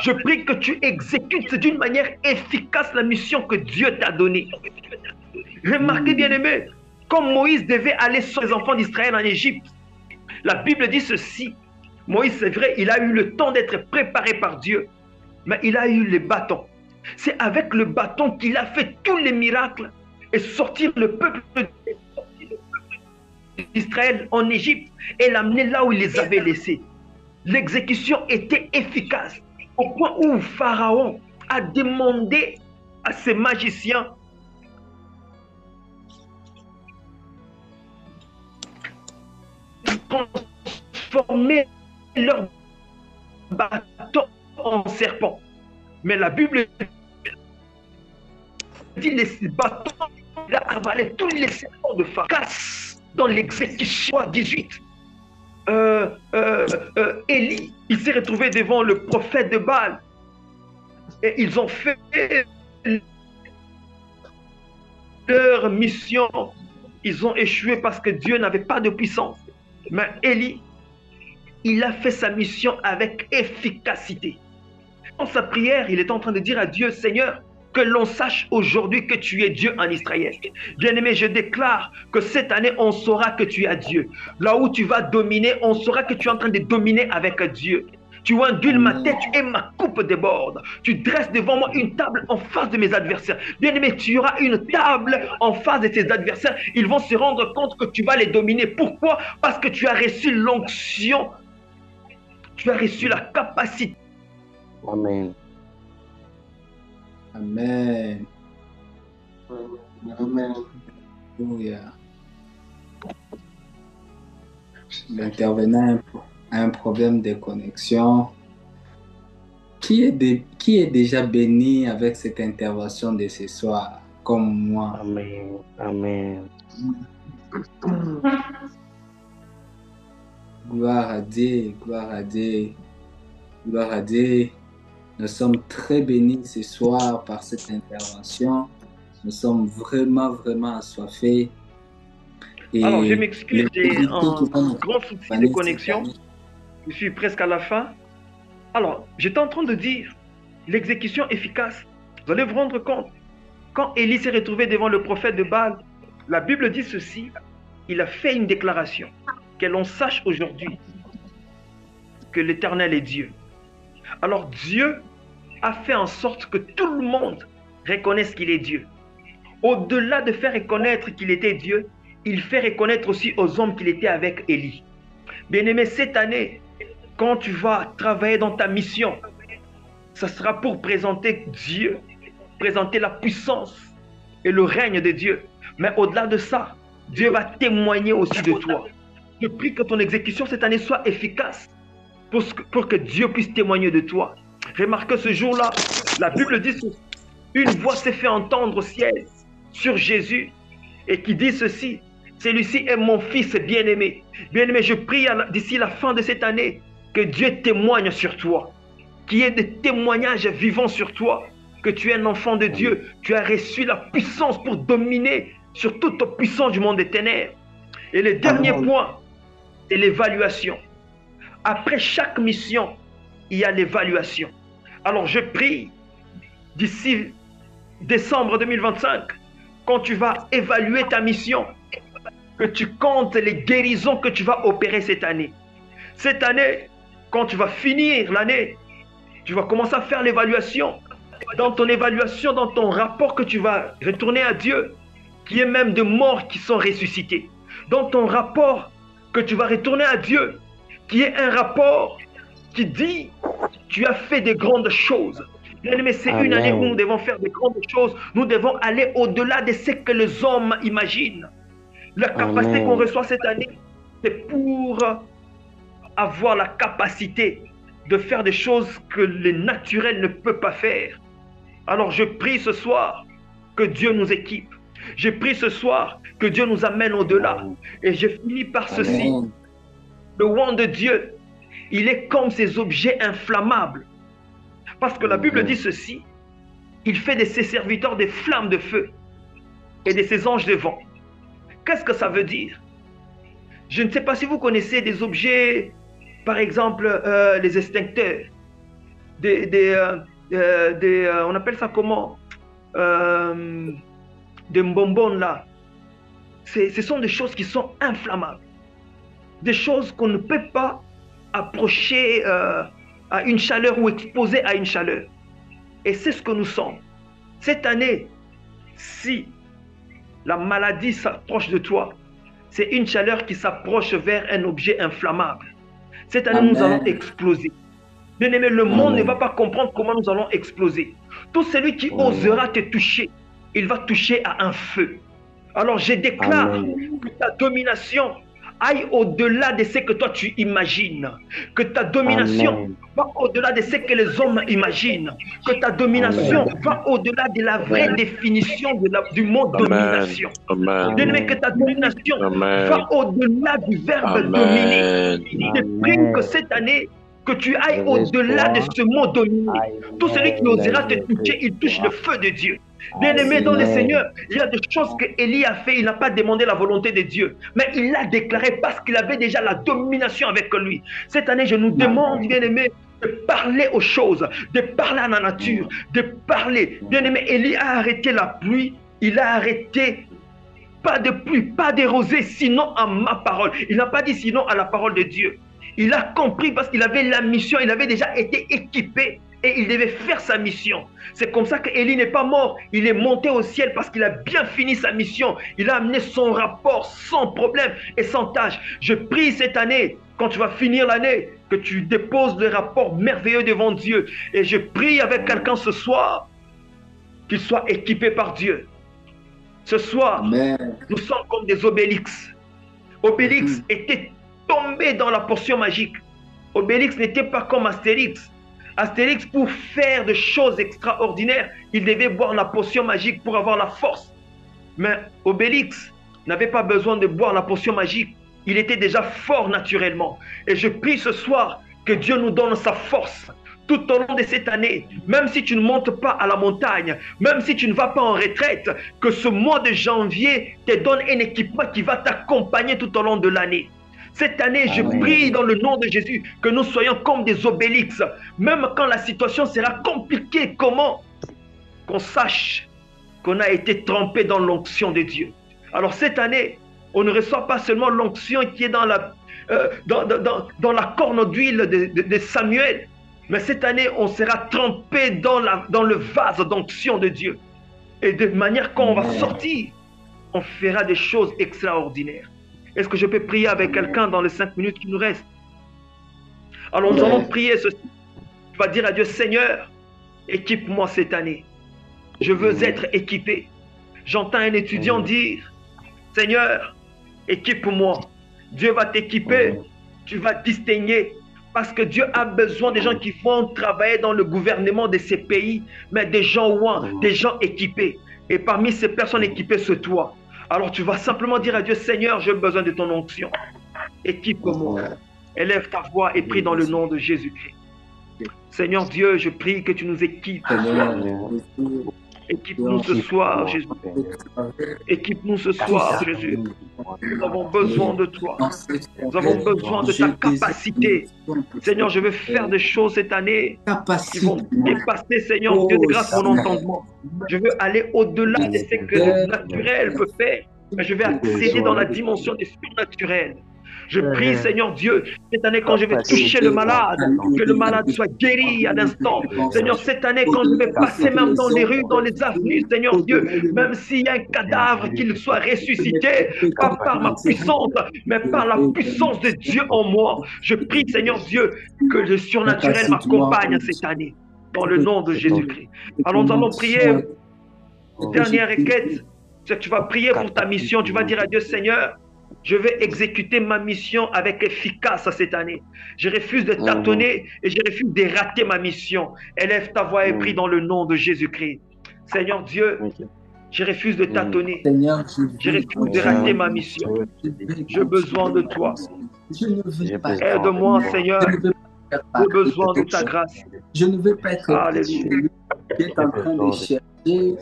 Je prie que tu exécutes d'une manière efficace la mission que Dieu t'a donnée. Remarquez bien aimé, comme Moïse devait aller sur les enfants d'Israël en Égypte, la Bible dit ceci. Moïse, c'est vrai, il a eu le temps d'être préparé par Dieu, mais il a eu le bâton. C'est avec le bâton qu'il a fait tous les miracles et sortir le peuple d'Israël en Égypte et l'amener là où il les avait laissés. L'exécution était efficace au point où Pharaon a demandé à ses magiciens de transformer leur bâton en serpent. Mais la Bible dit les bâtons, il a avalé tous les serpents de Pharaon. Dans l'exécution 18, Élie, il s'est retrouvé devant le prophète de Baal. Et ils ont fait leur mission, ils ont échoué parce que Dieu n'avait pas de puissance. Mais Élie, il a fait sa mission avec efficacité. Dans sa prière, il est en train de dire à Dieu, Seigneur, que l'on sache aujourd'hui que tu es Dieu en Israël. Bien-aimé, je déclare que cette année, on saura que tu es Dieu. Là où tu vas dominer, on saura que tu es en train de dominer avec Dieu. Tu ondules ma tête et ma coupe déborde. Tu dresses devant moi une table en face de mes adversaires. Bien-aimé, tu auras une table en face de tes adversaires. Ils vont se rendre compte que tu vas les dominer. Pourquoi? Parce que tu as reçu l'onction. Tu as reçu la capacité. Amen. Amen. Amen. Alléluia. L'intervenant a un problème de connexion. Qui est déjà béni avec cette intervention de ce soir, comme moi? Amen. Amen. Gloire à Dieu, gloire à Dieu, gloire à Dieu. Nous sommes très bénis ce soir par cette intervention. Nous sommes vraiment, vraiment assoiffés. Et alors, je m'excuse, j'ai un grand souci de connexion. Je suis presque à la fin. Alors, j'étais en train de dire l'exécution efficace. Vous allez vous rendre compte. Quand Élie s'est retrouvé devant le prophète de Baal, la Bible dit ceci. Il a fait une déclaration. Que l'on sache aujourd'hui que l'Éternel est Dieu. Alors, Dieu a fait en sorte que tout le monde reconnaisse qu'il est Dieu. Au-delà de faire reconnaître qu'il était Dieu, il fait reconnaître aussi aux hommes qu'il était avec Élie. Bien-aimé, cette année, quand tu vas travailler dans ta mission, ça sera pour présenter Dieu, présenter la puissance et le règne de Dieu. Mais au-delà de ça, Dieu va témoigner aussi de toi. Je prie que ton exécution cette année soit efficace pour que Dieu puisse témoigner de toi. Remarquez ce jour-là, la Bible dit ceci. Une voix s'est fait entendre au ciel sur Jésus et qui dit ceci. Celui-ci est mon fils bien-aimé. Bien-aimé, je prie d'ici la fin de cette année que Dieu témoigne sur toi, qu'il y ait des témoignages vivants sur toi, que tu es un enfant de Dieu, tu as reçu la puissance pour dominer sur toute puissance du monde des ténèbres. Et le dernier point, c'est l'évaluation. Après chaque mission, il y a l'évaluation. Alors je prie, d'ici décembre 2025, quand tu vas évaluer ta mission, que tu comptes les guérisons que tu vas opérer cette année. Cette année, quand tu vas finir l'année, tu vas commencer à faire l'évaluation. Dans ton évaluation, dans ton rapport que tu vas retourner à Dieu, qui est même de morts qui sont ressuscités. Dans ton rapport que tu vas retourner à Dieu, qui est un rapport qui dit tu as fait des grandes choses. Bien-aimé, c'est une année où nous devons faire des grandes choses. Nous devons aller au-delà de ce que les hommes imaginent. La capacité qu'on reçoit cette année, c'est pour avoir la capacité de faire des choses que le naturel ne peut pas faire. Alors je prie ce soir que Dieu nous équipe. Je prie ce soir que Dieu nous amène au-delà. Et je finis par ceci. Le wand de Dieu, il est comme ces objets inflammables. Parce que la Bible dit ceci. Il fait de ses serviteurs des flammes de feu et de ses anges de vent. Qu'est-ce que ça veut dire? Je ne sais pas si vous connaissez des objets, par exemple, les extincteurs. On appelle ça comment? Des bonbons là. Ce sont des choses qui sont inflammables. Des choses qu'on ne peut pas approcher à une chaleur ou exposer à une chaleur. Et c'est ce que nous sommes. Cette année, si la maladie s'approche de toi, c'est une chaleur qui s'approche vers un objet inflammable. Cette année, nous allons exploser. Bien-aimé, le monde ne va pas comprendre comment nous allons exploser. Tout celui qui osera te toucher, il va toucher à un feu. Alors je déclare que ta domination aille au-delà de ce que toi tu imagines. Que ta domination va au-delà de ce que les hommes imaginent. Que ta domination va au-delà de la vraie définition du mot domination. Bien-aimé, que ta domination va au-delà du verbe dominer. Je prie que cette année, que tu ailles au-delà de ce mot dominer. Tout celui qui osera te toucher, il touche le feu de Dieu. Bien-aimé dans le Amen. Seigneur, il y a des choses que Élie a fait, il n'a pas demandé la volonté de Dieu, mais il l'a déclaré parce qu'il avait déjà la domination avec lui. Cette année, je nous demande, bien-aimé, de parler aux choses, de parler à la nature, de parler. Bien-aimé, Élie a arrêté la pluie, il a arrêté pas de pluie, pas de rosée, sinon à ma parole. Il n'a pas dit sinon à la parole de Dieu. Il a compris parce qu'il avait la mission, il avait déjà été équipé et il devait faire sa mission. C'est comme ça qu'Élie n'est pas mort. Il est monté au ciel parce qu'il a bien fini sa mission. Il a amené son rapport sans problème et sans tâche. Je prie cette année, quand tu vas finir l'année, que tu déposes le rapport merveilleux devant Dieu. Et je prie avec quelqu'un ce soir qu'il soit équipé par Dieu. Ce soir, Amen. nous sommes comme des Obélix. Obélix était tombé dans la potion magique. Obélix n'était pas comme Astérix. Astérix, pour faire des choses extraordinaires, il devait boire la potion magique pour avoir la force. Mais Obélix n'avait pas besoin de boire la potion magique. Il était déjà fort naturellement. Et je prie ce soir que Dieu nous donne sa force tout au long de cette année. Même si tu ne montes pas à la montagne, même si tu ne vas pas en retraite, que ce mois de janvier te donne un équipement qui va t'accompagner tout au long de l'année. Cette année, je prie dans le nom de Jésus que nous soyons comme des Obélix. Même quand la situation sera compliquée, comment? Qu'on sache qu'on a été trempé dans l'onction de Dieu. Alors cette année, on ne reçoit pas seulement l'onction qui est dans la corne d'huile de Samuel, mais cette année, on sera trempé dans le vase d'onction de Dieu. Et de manière qu'on va sortir, on fera des choses extraordinaires. Est-ce que je peux prier avec quelqu'un dans les 5 minutes qui nous restent? Alors nous allons prier ceci. Tu vas dire à Dieu, Seigneur, équipe-moi cette année. Je veux être équipé. J'entends un étudiant dire, Seigneur, équipe-moi. Dieu va t'équiper. Tu vas distinguer. Parce que Dieu a besoin des gens qui vont travailler dans le gouvernement de ces pays, mais des gens ouins, des gens équipés. Et parmi ces personnes équipées, c'est toi. Alors tu vas simplement dire à Dieu, Seigneur, j'ai besoin de ton onction. Équipe-moi. Élève ta voix et prie dans le nom de Jésus-Christ. Seigneur Dieu, je prie que tu nous équipes ce soir. Équipe-nous ce soir, Jésus. Équipe-nous ce soir, Jésus. Nous avons besoin de toi. Nous avons besoin de ta capacité. Seigneur, je veux faire des choses cette année qui vont dépasser, Seigneur Dieu de grâce mon entendement. Je veux aller au-delà de ce que le naturel peut faire. Mais je vais accéder dans la dimension des surnaturels. Je prie, Seigneur Dieu, cette année, quand je vais toucher le malade, que le malade soit guéri à l'instant. Seigneur, cette année, quand je vais passer même dans les rues, dans les avenues, Seigneur Dieu, même s'il y a un cadavre, qu'il soit ressuscité, pas par ma puissance, mais par la puissance de Dieu en moi. Je prie, Seigneur Dieu, que le surnaturel m'accompagne cette année, dans le nom de Jésus-Christ. Alors, nous allons prier. Dernière requête, c'est que tu vas prier pour ta mission. Tu vas dire à Dieu, Seigneur, je vais exécuter ma mission avec efficace cette année. Je refuse de tâtonner et je refuse de rater ma mission. Élève ta voix et prie dans le nom de Jésus-Christ. Seigneur Dieu, je refuse de tâtonner. Je refuse de rater ma mission. J'ai besoin de toi. Aide-moi, Seigneur. J'ai besoin de ta grâce. Je ne veux pas être celui qui est en train de chercher si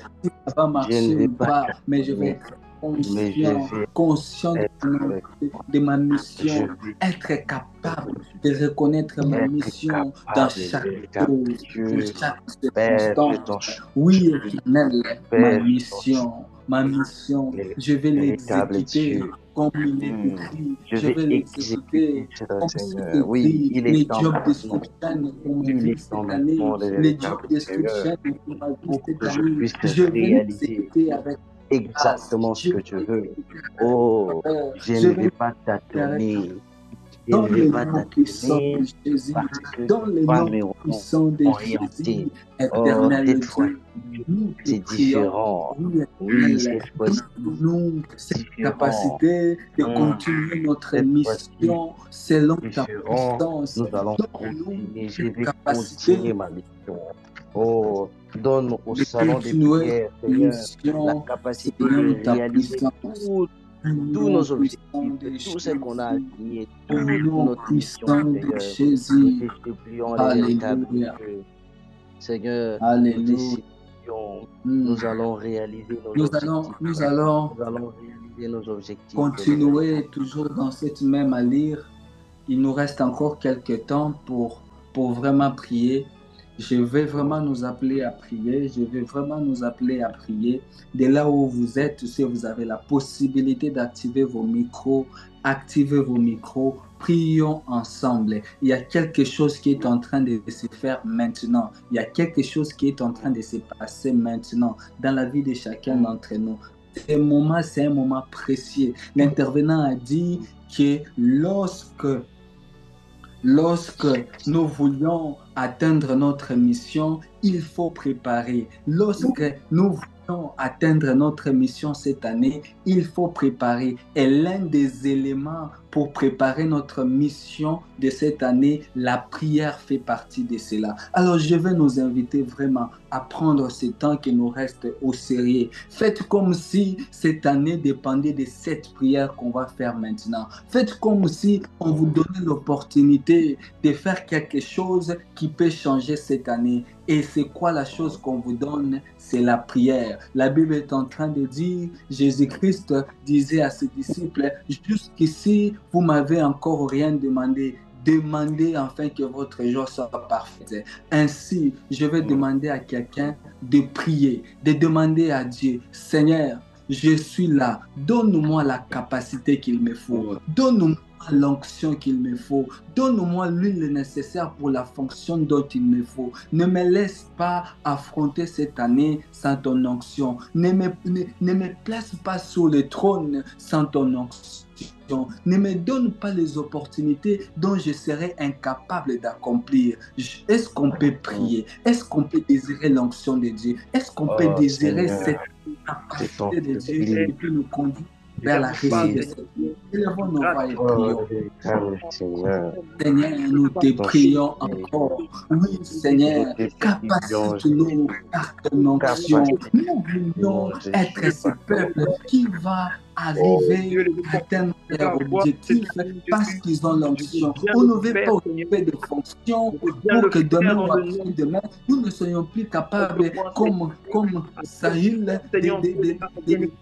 ça va marcher ou pas, mais je vais être conscient de ma mission, être capable de reconnaître ma mission dans chaque chose, dans chaque circonstance. Oui, éternel, ma mission, je vais l'exécuter comme il est écrit. Je vais l'exécuter comme il est écrit. Les job description pour ma vie cette année, les job description pour ma vie cette année, je vais l'exécuter avec exactement ce que tu veux. Oh, je ne vais pas t'attendre. Dans le nom puissant de Jésus, dans le nom puissant de Jésus, éternel Dieu, c'est différent. Oui, nous cette capacité de continuer notre mission selon ta puissance. Nous allons continuer. Je vais continuer ma mission. Oh, donne au salon des prières, Seigneur, la capacité de réaliser tous nos objectifs, tout ce qu'on a acquis, toute notre mission, Seigneur. Nous te supplions, Seigneur, Alléluia. Seigneur, Alléluia. mission, Hmm. nous allons réaliser nos Nous objectifs. allons Nous allons réaliser nos objectifs. continuer toujours dans cette même allure. Il nous reste encore quelques temps pour vraiment prier. Je vais vraiment nous appeler à prier. Je vais vraiment nous appeler à prier. De là où vous êtes, si vous avez la possibilité d'activer vos micros, activez vos micros. Prions ensemble. Il y a quelque chose qui est en train de se faire maintenant. Il y a quelque chose qui est en train de se passer maintenant dans la vie de chacun d'entre nous. C'est un moment précieux. L'intervenant a dit que lorsque nous voulions atteindre notre mission, il faut préparer. Lorsque nous voulons atteindre notre mission cette année, il faut préparer. Et l'un des éléments pour préparer notre mission de cette année, la prière fait partie de cela. Alors, je vais nous inviter vraiment à prendre ce temps qui nous reste au sérieux. Faites comme si cette année dépendait de cette prière qu'on va faire maintenant. Faites comme si on vous donnait l'opportunité de faire quelque chose qui peut changer cette année. Et c'est quoi la chose qu'on vous donne? C'est la prière. La Bible est en train de dire, Jésus-Christ disait à ses disciples, jusqu'ici, vous m'avez encore rien demandé. Demandez afin que votre joie soit parfaite. Ainsi, je vais demander à quelqu'un de prier, de demander à Dieu, Seigneur, je suis là, donne-moi la capacité qu'il me faut, donne-moi l'onction qu'il me faut, donne-moi l'huile nécessaire pour la fonction dont il me faut. Ne me laisse pas affronter cette année sans ton onction. Ne me place pas sur le trône sans ton onction. Ne me donne pas les opportunités dont je serai incapable d'accomplir. Est-ce qu'on peut prier? Est-ce qu'on peut désirer l'onction de Dieu? Est-ce qu'on peut désirer cette capacité de Dieu qui peut nous conduire vers la réussite? Élevons nos voix et prions. Seigneur, nous te prions encore. Oui, Seigneur, capacite-nous par ton onction. Nous voulons être ce peuple qui va arriver à atteindre leur objectif parce qu'ils ont l'onction. On ne veut pas occuper de fonctions pour que demain ou après-demain, nous ne soyons plus capables, comme Saül, de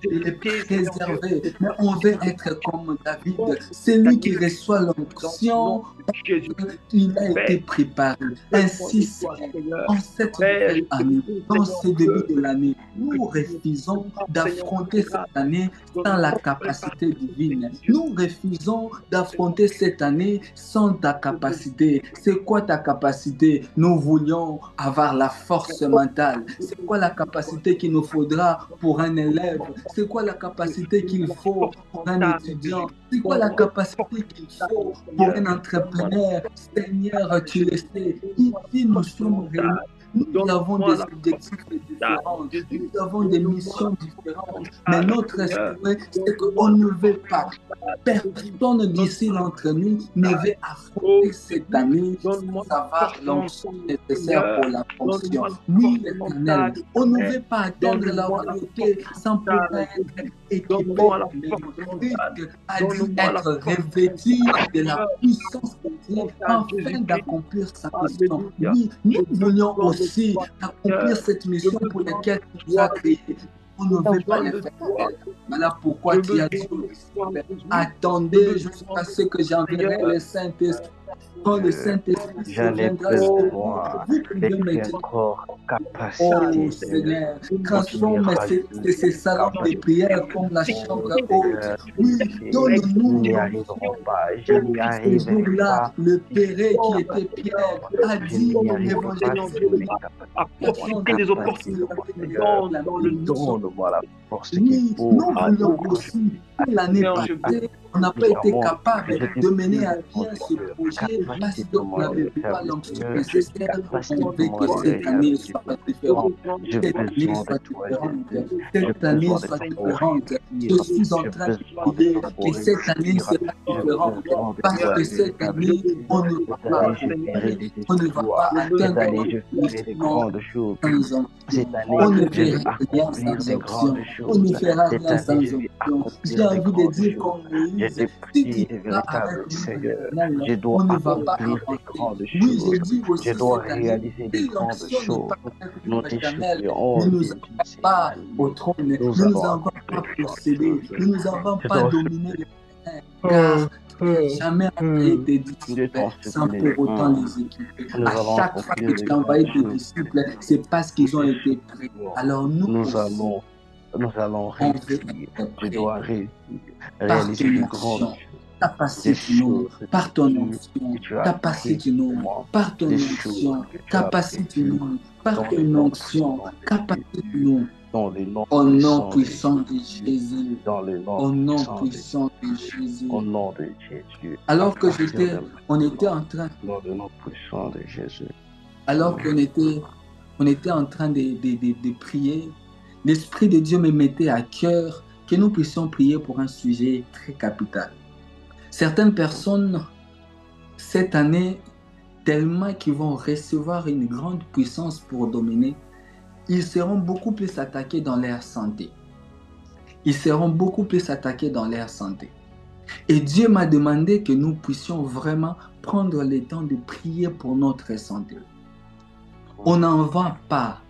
les préserver. Mais on veut être comme David, celui qui reçoit l'onction, il a été préparé. Ainsi, en cette nouvelle année, dans ce début de l'année, nous refusons d'affronter cette année sans la capacité divine. Nous refusons d'affronter cette année sans ta capacité. C'est quoi ta capacité? Nous voulions avoir la force mentale. C'est quoi la capacité qu'il nous faudra pour un élève? C'est quoi la capacité qu'il faut pour un étudiant? C'est quoi la capacité qu'il faut pour un entrepreneur? Seigneur, tu le sais. Ici, nous sommes réunis. Nous avons des objectifs différents, nous avons des missions différentes, mais notre esprit, c'est qu'on ne veut pas. Personne d'ici d'entre nous ne veut affronter cette année sans avoir l'onction nécessaire pour la fonction. Oui, l'Éternel, on ne veut pas atteindre la royauté sans pouvoir être équipé. Le but a dû être revêtu de la puissance de Dieu afin d'accomplir sa mission. Oui, nous voulions aussi accomplir cette mission pour laquelle tu nous as créés. On ne veut pas le faire. Voilà pourquoi tu as dit, attendez jusqu'à ce que j'enverrai le Saint-Esprit. Quand le Saint-Esprit viendra sur vous, vous pouvez me dire, oh Seigneur, transforme ces salons de prière comme la chambre haute. Oui, donne-nous. Ce jour-là, le Péret qui était Pierre a dit au l'évangéliste, à profiter des opportunités dans le nom. Oui, nous voulons aussi, l'année passée, on n'a pas été capable de mener à bien ce projet parce qu'on n'avait pas l'onction nécessaire. On veut que cette année soit différente. Cette année soit différente. Cette année soit différente. Je suis en train de prier que cette année sera différente parce que cette année, on ne va pas atteindre les choses. On ne fera rien sans onction. On ne fera rien sans onction. envie de dire comme Moïse, si tu es là avec nous, je dois on ne va pas accomplir des avancer. grandes Oui, choses. je dis aussi Je dois cette année, réaliser des si grandes l'onction n'est choses. pas avec Nous nous, te Éternel, supplions, ne nous Jésus, envoie Seigneur, pas au trône, ne nous nous allons envoie accomplir pas de grandes posséder, choses. ne nous envoie Je pas t'en dominer supplie. les terrains, car tu n'as jamais envoyé tes Je disciples t'en sans supplie. pour autant les équiper. Nous À allons chaque fois que accomplir de tu as grandes envoyé tes choses. disciples, c'est parce Nous qu'ils ont te été prêts. supplions. Alors nous Nous aussi, allons on veut réussir. être Je prêts dois par réaliser ton de grandes onction, choses. Des capacite-nous, choses par ton que onction, tu as créées pour capacite-nous, moi. par ton Des choses onction, que tu as prévues capacite-nous, par dans le ton nom onction, puissant de Jésus. capacite-nous. Dans le nom Au nom puissant de puissant de Jésus. Jésus, Dans le nom au nom puissant de puissant de Jésus. Jésus. Au nom de Jésus. Alors À que partir de on était maintenant, en train, dans le nom puissant de Jésus. alors qu'on était en train de prier, l'Esprit de Dieu me mettait à cœur que nous puissions prier pour un sujet très capital. Certaines personnes, cette année, tellement qu'ils vont recevoir une grande puissance pour dominer, ils seront beaucoup plus attaqués dans leur santé. Ils seront beaucoup plus attaqués dans leur santé. Et Dieu m'a demandé que nous puissions vraiment prendre le temps de prier pour notre santé. On n'envoie pas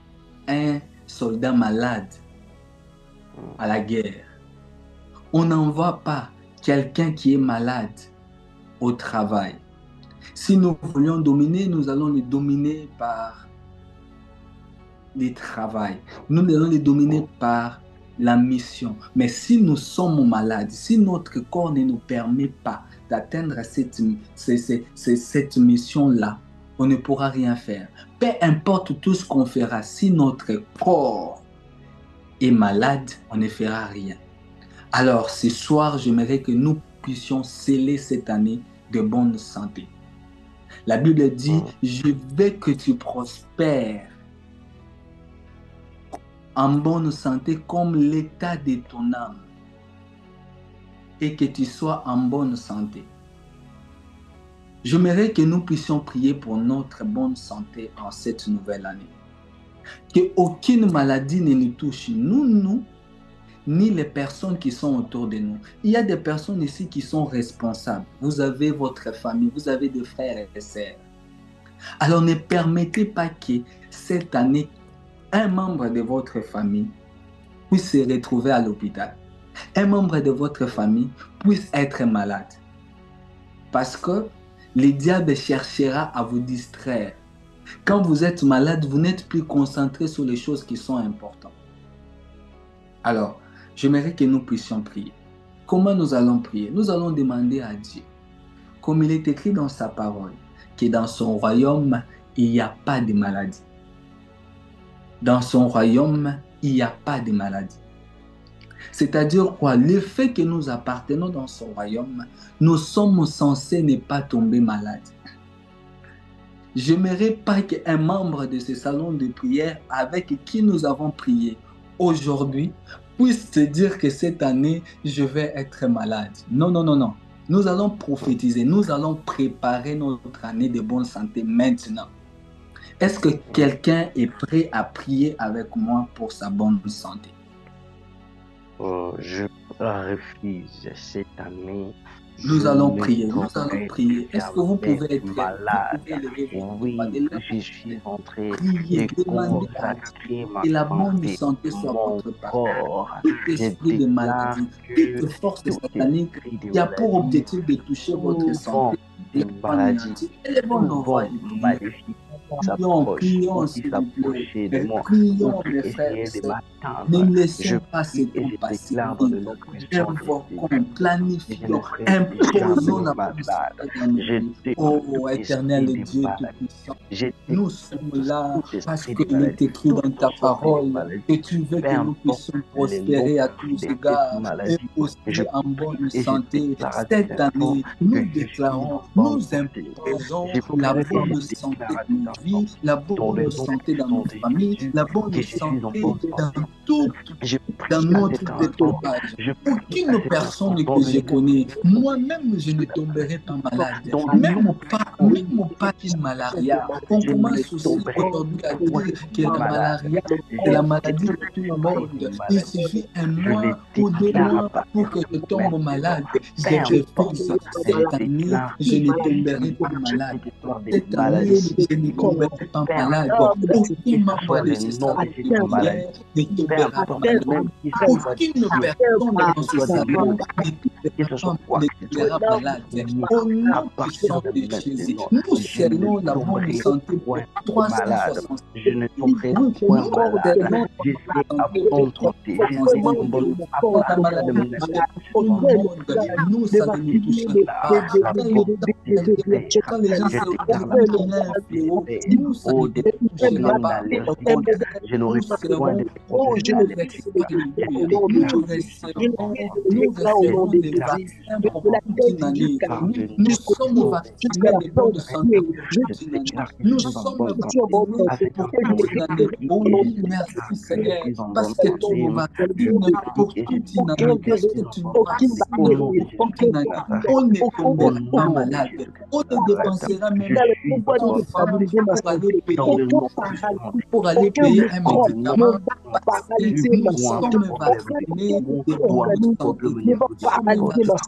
un soldat malade à la guerre. On n'envoie pas quelqu'un qui est malade au travail. Si nous voulions dominer, nous allons le dominer par le travail. Nous allons le dominer par la mission. Mais si nous sommes malades, si notre corps ne nous permet pas d'atteindre cette mission-là, on ne pourra rien faire. Peu importe tout ce qu'on fera, si notre corps est malade, on ne fera rien. Alors, ce soir, j'aimerais que nous puissions sceller cette année de bonne santé. La Bible dit, je veux que tu prospères en bonne santé comme l'état de ton âme et que tu sois en bonne santé. J'aimerais que nous puissions prier pour notre bonne santé en cette nouvelle année. Que aucune maladie ne nous touche, nous, ni les personnes qui sont autour de nous. Il y a des personnes ici qui sont responsables. Vous avez votre famille, vous avez des frères et sœurs. Alors ne permettez pas que cette année, un membre de votre famille puisse se retrouver à l'hôpital. Un membre de votre famille puisse être malade. Parce que le diable cherchera à vous distraire. Quand vous êtes malade, vous n'êtes plus concentré sur les choses qui sont importantes. Alors, j'aimerais que nous puissions prier. Comment nous allons prier? Nous allons demander à Dieu, comme il est écrit dans sa parole, que dans son royaume, il n'y a pas de maladie. Dans son royaume, il n'y a pas de maladie. C'est-à-dire quoi? Le fait que nous appartenons dans son royaume, nous sommes censés ne pas tomber malades. Je n'aimerais pas qu'un membre de ce salon de prière avec qui nous avons prié aujourd'hui puisse se dire que cette année, je vais être malade. Non, non, non, non. Nous allons prophétiser, nous allons préparer notre année de bonne santé maintenant. Est-ce que quelqu'un est prêt à prier avec moi pour sa bonne santé? Je refuse cette année. Nous allons prier, nous allons prier. Est-ce que vous pouvez être malade? Oui, je suis en train de consacrer ma que la bonne santé, santé soit mon votre part. corps. Tout Je esprit de maladie, déclare toute force que satanique qui a pour objectif de toucher votre santé, des maladies, élevons nos voix et prions, s'il vous plaît. Prions, mes frères et sœurs. Ne laissons pas ce temps passer. Invoquons, planifions, imposons la Oh, éternel Dieu Tout-Puissant, nous sommes là parce qu'il est écrit dans ta parole que tu veux que nous puissions prospérer à tous égards et aussi en bonne santé. Cette année, nous déclarons, nous nous imposons la bonne santé de nos vies, la bonne santé dans nos familles, la bonne santé dans tout, dans notre entourage. Aucune personne que je connais, moi-même, je ne tomberai pas malade. Même pas une malaria. On commence aussi aujourd'hui à dire que la malaria, c'est la maladie de tout le monde. Il suffit un mois ou 2 mois pour que je tombe malade. J'ai refuse. Cette année, je ne tomberai pas malade. Cette année, je ne tomberai pas malade. Aucun m'a parlé de ça. Ne tombera pas malade. Aucune personne dans ce salon ne sera malade. Au nom puissant de Jésus, nous scellons la bonne santé pour 360. Je ne tomberai point malade. Je suis à bonne santé. Nous, ça ne nous touche pas. Quand les gens se nous, ça ne nous touche pas. Je n'aurai pas besoin de nous sommes vaccinés de bonne santé. Nous sommes vaccinés pour une année. Merci Seigneur, parce que tu nous vaccines pour toute une année. Parce que tu nous vaccines pour toute une année. On ne tombera pas malade. On ne dépensera même pas de famille pour aller payer un médicament. Parce que nous sommes vaccinés de bonne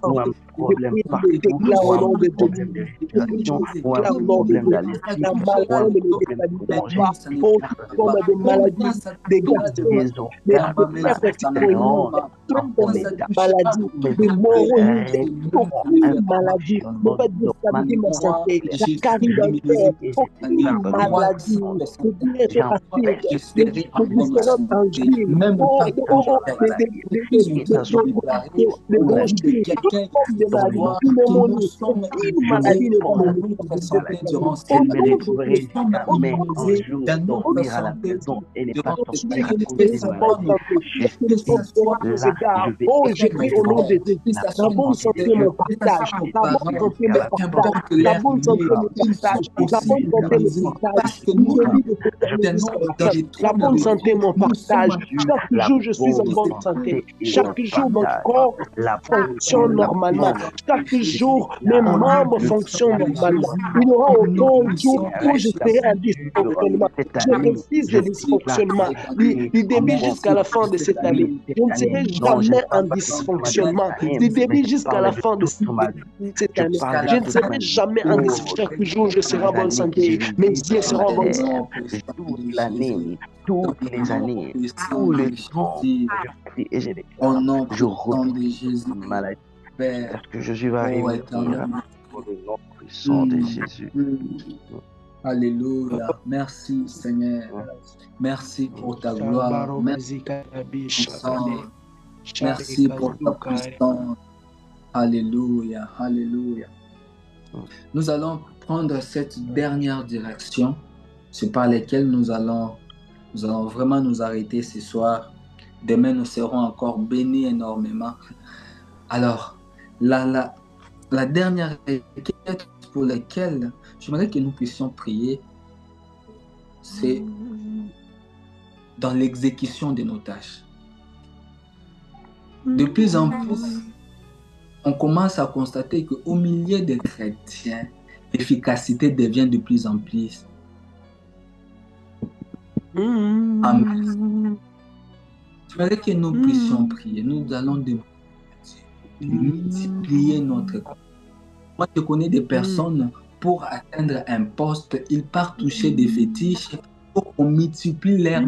santé. Problème partout, problème de respiration, problème j'ai pris au nom de Dieu. La bonne santé me partage. La bonne santé me partage. La bonne santé me partage. La bonne santé me partage. La bonne santé me partage. Chaque jour, je suis en bonne santé. Chaque jour, mon corps fonctionne normalement. Chaque jour, mes membres fonctionnent normalement. Il n'y aura aucun jour où je serai en dysfonctionnement. Je refuse le dysfonctionnement. Du début jusqu'à la fin de cette année, je ne serai jamais en dysfonctionnement. Du début jusqu'à la fin de cette année, je ne serai jamais en dysfonctionnement. Chaque jour, je serai en bonne santé. Mes yeux seront en bonne santé. Toute l'année, toutes les années, tous les jours, je retrouve maladie. Parce que Jésus va arriver pour le nom puissant de Jésus. Alléluia. Merci Seigneur. Merci pour ta gloire. Merci pour ta puissance. Alléluia. Alléluia. Nous allons prendre cette dernière direction, c'est par laquelle nous allons vraiment nous arrêter ce soir. Demain, nous serons encore bénis énormément. Alors, la dernière requête pour laquelle j'aimerais que nous puissions prier, c'est dans l'exécution de nos tâches. De plus en plus, on commence à constater qu'au milieu des chrétiens, l'efficacité devient de plus en plus. Amen. J'aimerais que nous puissions prier. Nous allons demander de multiplier notre. Moi, je connais des personnes, pour atteindre un poste, ils partent toucher des fétiches pour qu'on multiplie leur.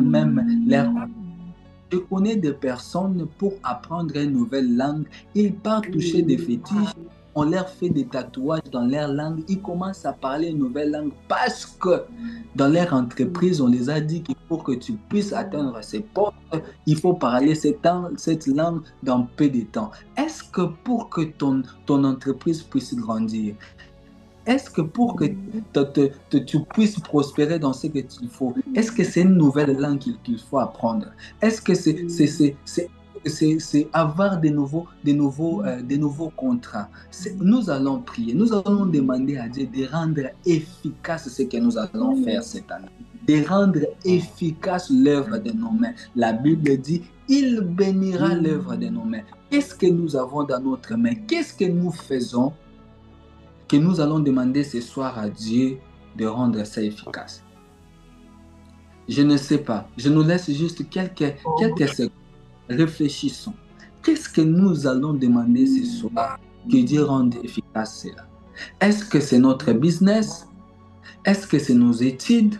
Je connais des personnes, pour apprendre une nouvelle langue, ils partent toucher des fétiches, on leur fait des tatouages dans leur langue, ils commencent à parler une nouvelle langue parce que dans leur entreprise, on les a dit que pour que tu puisses atteindre ces postes, il faut parler cette langue dans peu de temps. Est-ce que pour que ton entreprise puisse grandir, est-ce que pour que tu puisses prospérer dans ce qu'il faut, est-ce que c'est une nouvelle langue qu'il faut apprendre? Est-ce que c'est c'est avoir des nouveaux contrats. Nous allons prier, nous allons demander à Dieu de rendre efficace ce que nous allons faire cette année, de rendre efficace l'œuvre de nos mains. La Bible dit, il bénira l'œuvre de nos mains. Qu'est-ce que nous avons dans notre main? Qu'est-ce que nous faisons que nous allons demander ce soir à Dieu de rendre ça efficace? Je ne sais pas. Je nous laisse juste quelques secondes. Réfléchissons. Qu'est-ce que nous allons demander ce soir que Dieu rende efficace cela? Est-ce que c'est notre business? Est-ce que c'est nos études?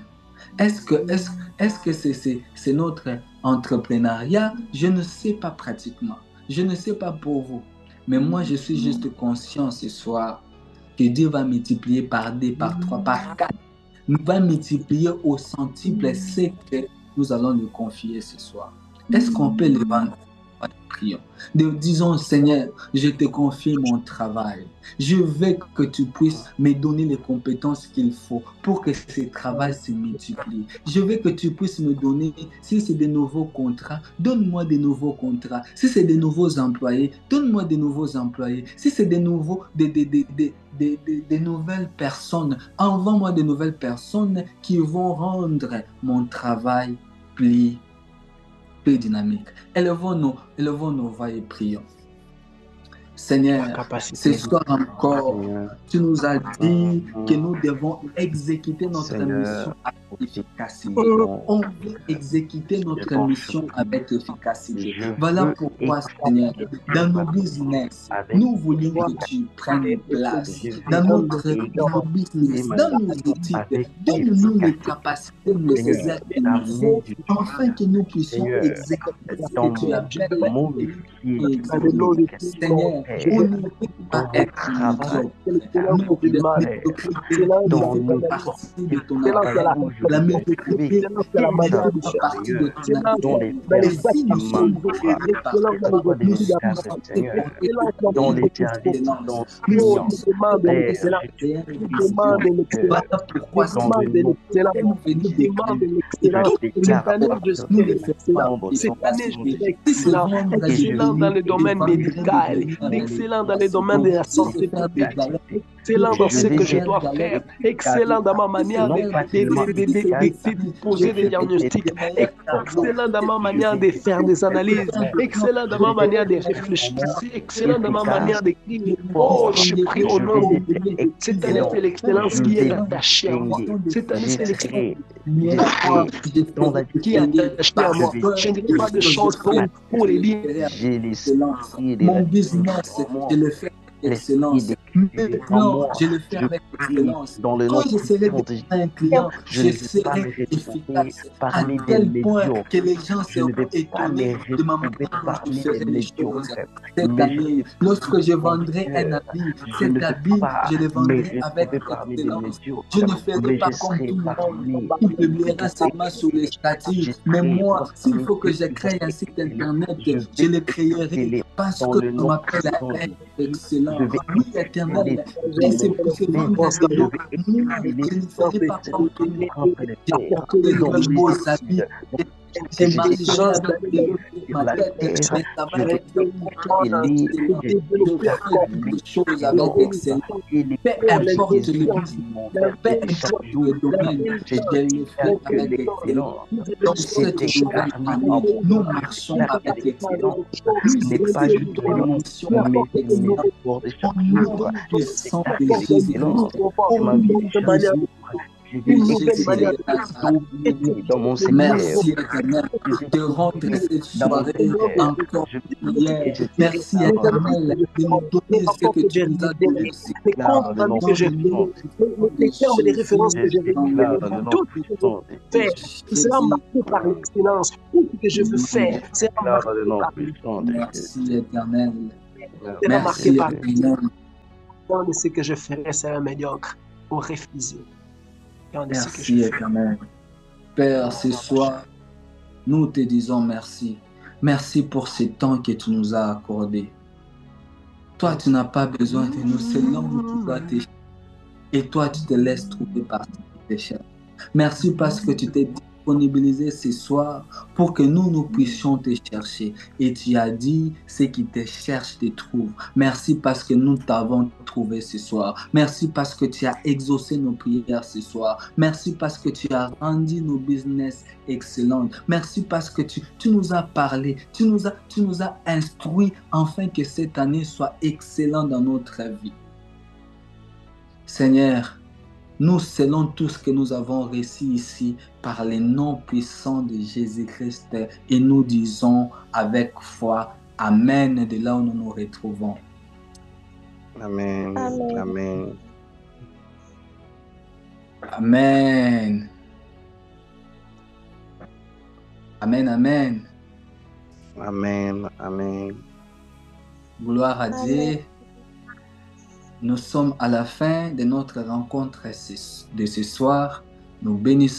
Est-ce que c'est notre entrepreneuriat? Je ne sais pas pratiquement. Je ne sais pas pour vous. Mais moi, je suis juste conscient ce soir que Dieu va multiplier par 2, par 3, par 4. Nous va multiplier au centuple ce que nous allons lui confier ce soir. Est-ce qu'on peut le vendre? Prions. Disons, Seigneur, je te confie mon travail. Je veux que tu puisses me donner les compétences qu'il faut pour que ce travail se multiplie. Je veux que tu puisses me donner, si c'est de nouveaux contrats, donne-moi de nouveaux contrats. Si c'est de nouveaux employés, donne-moi de nouveaux employés. Si c'est de nouvelles personnes, envoie-moi de nouvelles personnes qui vont rendre mon travail plus dynamique. Élevons nos voix et prions. Seigneur, ce soir encore, tu nous as dit que nous devons exécuter notre mission avec efficacité. On veut exécuter notre mission avec efficacité. Voilà pourquoi, Seigneur, dans nos business, nous voulons que tu prennes place. Dans nos business, dans nos études, donne-nous les capacités nécessaires qu'il nous faut, afin que nous puissions exécuter ce que tu appelles Seigneur, on ne peut pas être médiocre. Nous faisons partie de ton appel. La médiocrité fait partie de ton appel. Et si nous sommes créés par toi, nous sommes dans l'excellence. Nous sommes dans l'excellence. Voilà pourquoi nous excellent dans le domaine médical, excellent dans le domaine de la santé publique, excellent dans ce que je dois faire, excellent dans ma manière de poser des diagnostics, excellent dans ma manière de faire des analyses, excellent dans ma manière de réfléchir, excellent dans ma manière d'écrire. Oh, je prie au nom de Dieu. Cette année, c'est l'excellence qui est attachée à moi. Cette année, c'est l'excellence qui est attachée à moi. Je n'ai pas de chance pour les dire. Mon business, je le fais avec excellence. Maintenant, je le fais avec excellence. Quand je serai un client, je serai efficace. À tel point que les gens seront étonnés de ma manière dont je ferai les choses. Cette année, lorsque je vendrai un habit, cet habit, je le vendrai avec excellence. Je ne ferai pas comme tout le monde qui publiera seulement sur les statuts. Mais moi, s'il faut que je crée un site internet, je le créerai parce que on m'appelle à être excellent. Oui, éternel, et c'est pour ce vendre je ne ferai pas comme tout le monde. J'apporterai de beaux habits. J'ai marché ma tête, mais ça va être de choses avec excellence. Peu importe le business, peu importe le domaine, je le fais avec excellence. Dans cette journée, nous marchons avec excellence. Ce n'est pas juste une mission avec excellence. Nous puissons excellence. Merci éternel de rendre cette soirée encore prière. Merci éternel de nous donner ce que tu nous as donné. Les termes et les références que j'ai tout ce que je veux faire, c'est marqué par l'excellence. Tout ce que je veux faire, c'est marqué par l'excellence. Merci éternel. Merci éternel. De ce que je ferai sera médiocre ou refuser. Merci éternel. Père, ce soir, nous te disons merci. Merci pour ce temps que tu nous as accordé. Toi, tu n'as pas besoin de nous, c'est l'homme qui doit te chercher. Et toi, tu te laisses trouver par tes cherches. Merci parce que tu t'es disponibilisé ce soir pour que nous puissions te chercher. Et tu as dit, ceux qui te cherchent te trouvent. Merci parce que nous t'avons trouvé ce soir. Merci parce que tu as exaucé nos prières ce soir. Merci parce que tu as rendu nos business excellents. Merci parce que tu nous as parlé. Tu nous as instruit afin que cette année soit excellente dans notre vie. Seigneur, nous scellons tout ce que nous avons reçu ici par les noms puissants de Jésus-Christ et nous disons avec foi, Amen, de là où nous nous retrouvons. Amen. Amen. Amen. Amen, amen. Amen, amen. Gloire à Dieu. Nous sommes à la fin de notre rencontre de ce soir. Nous bénissons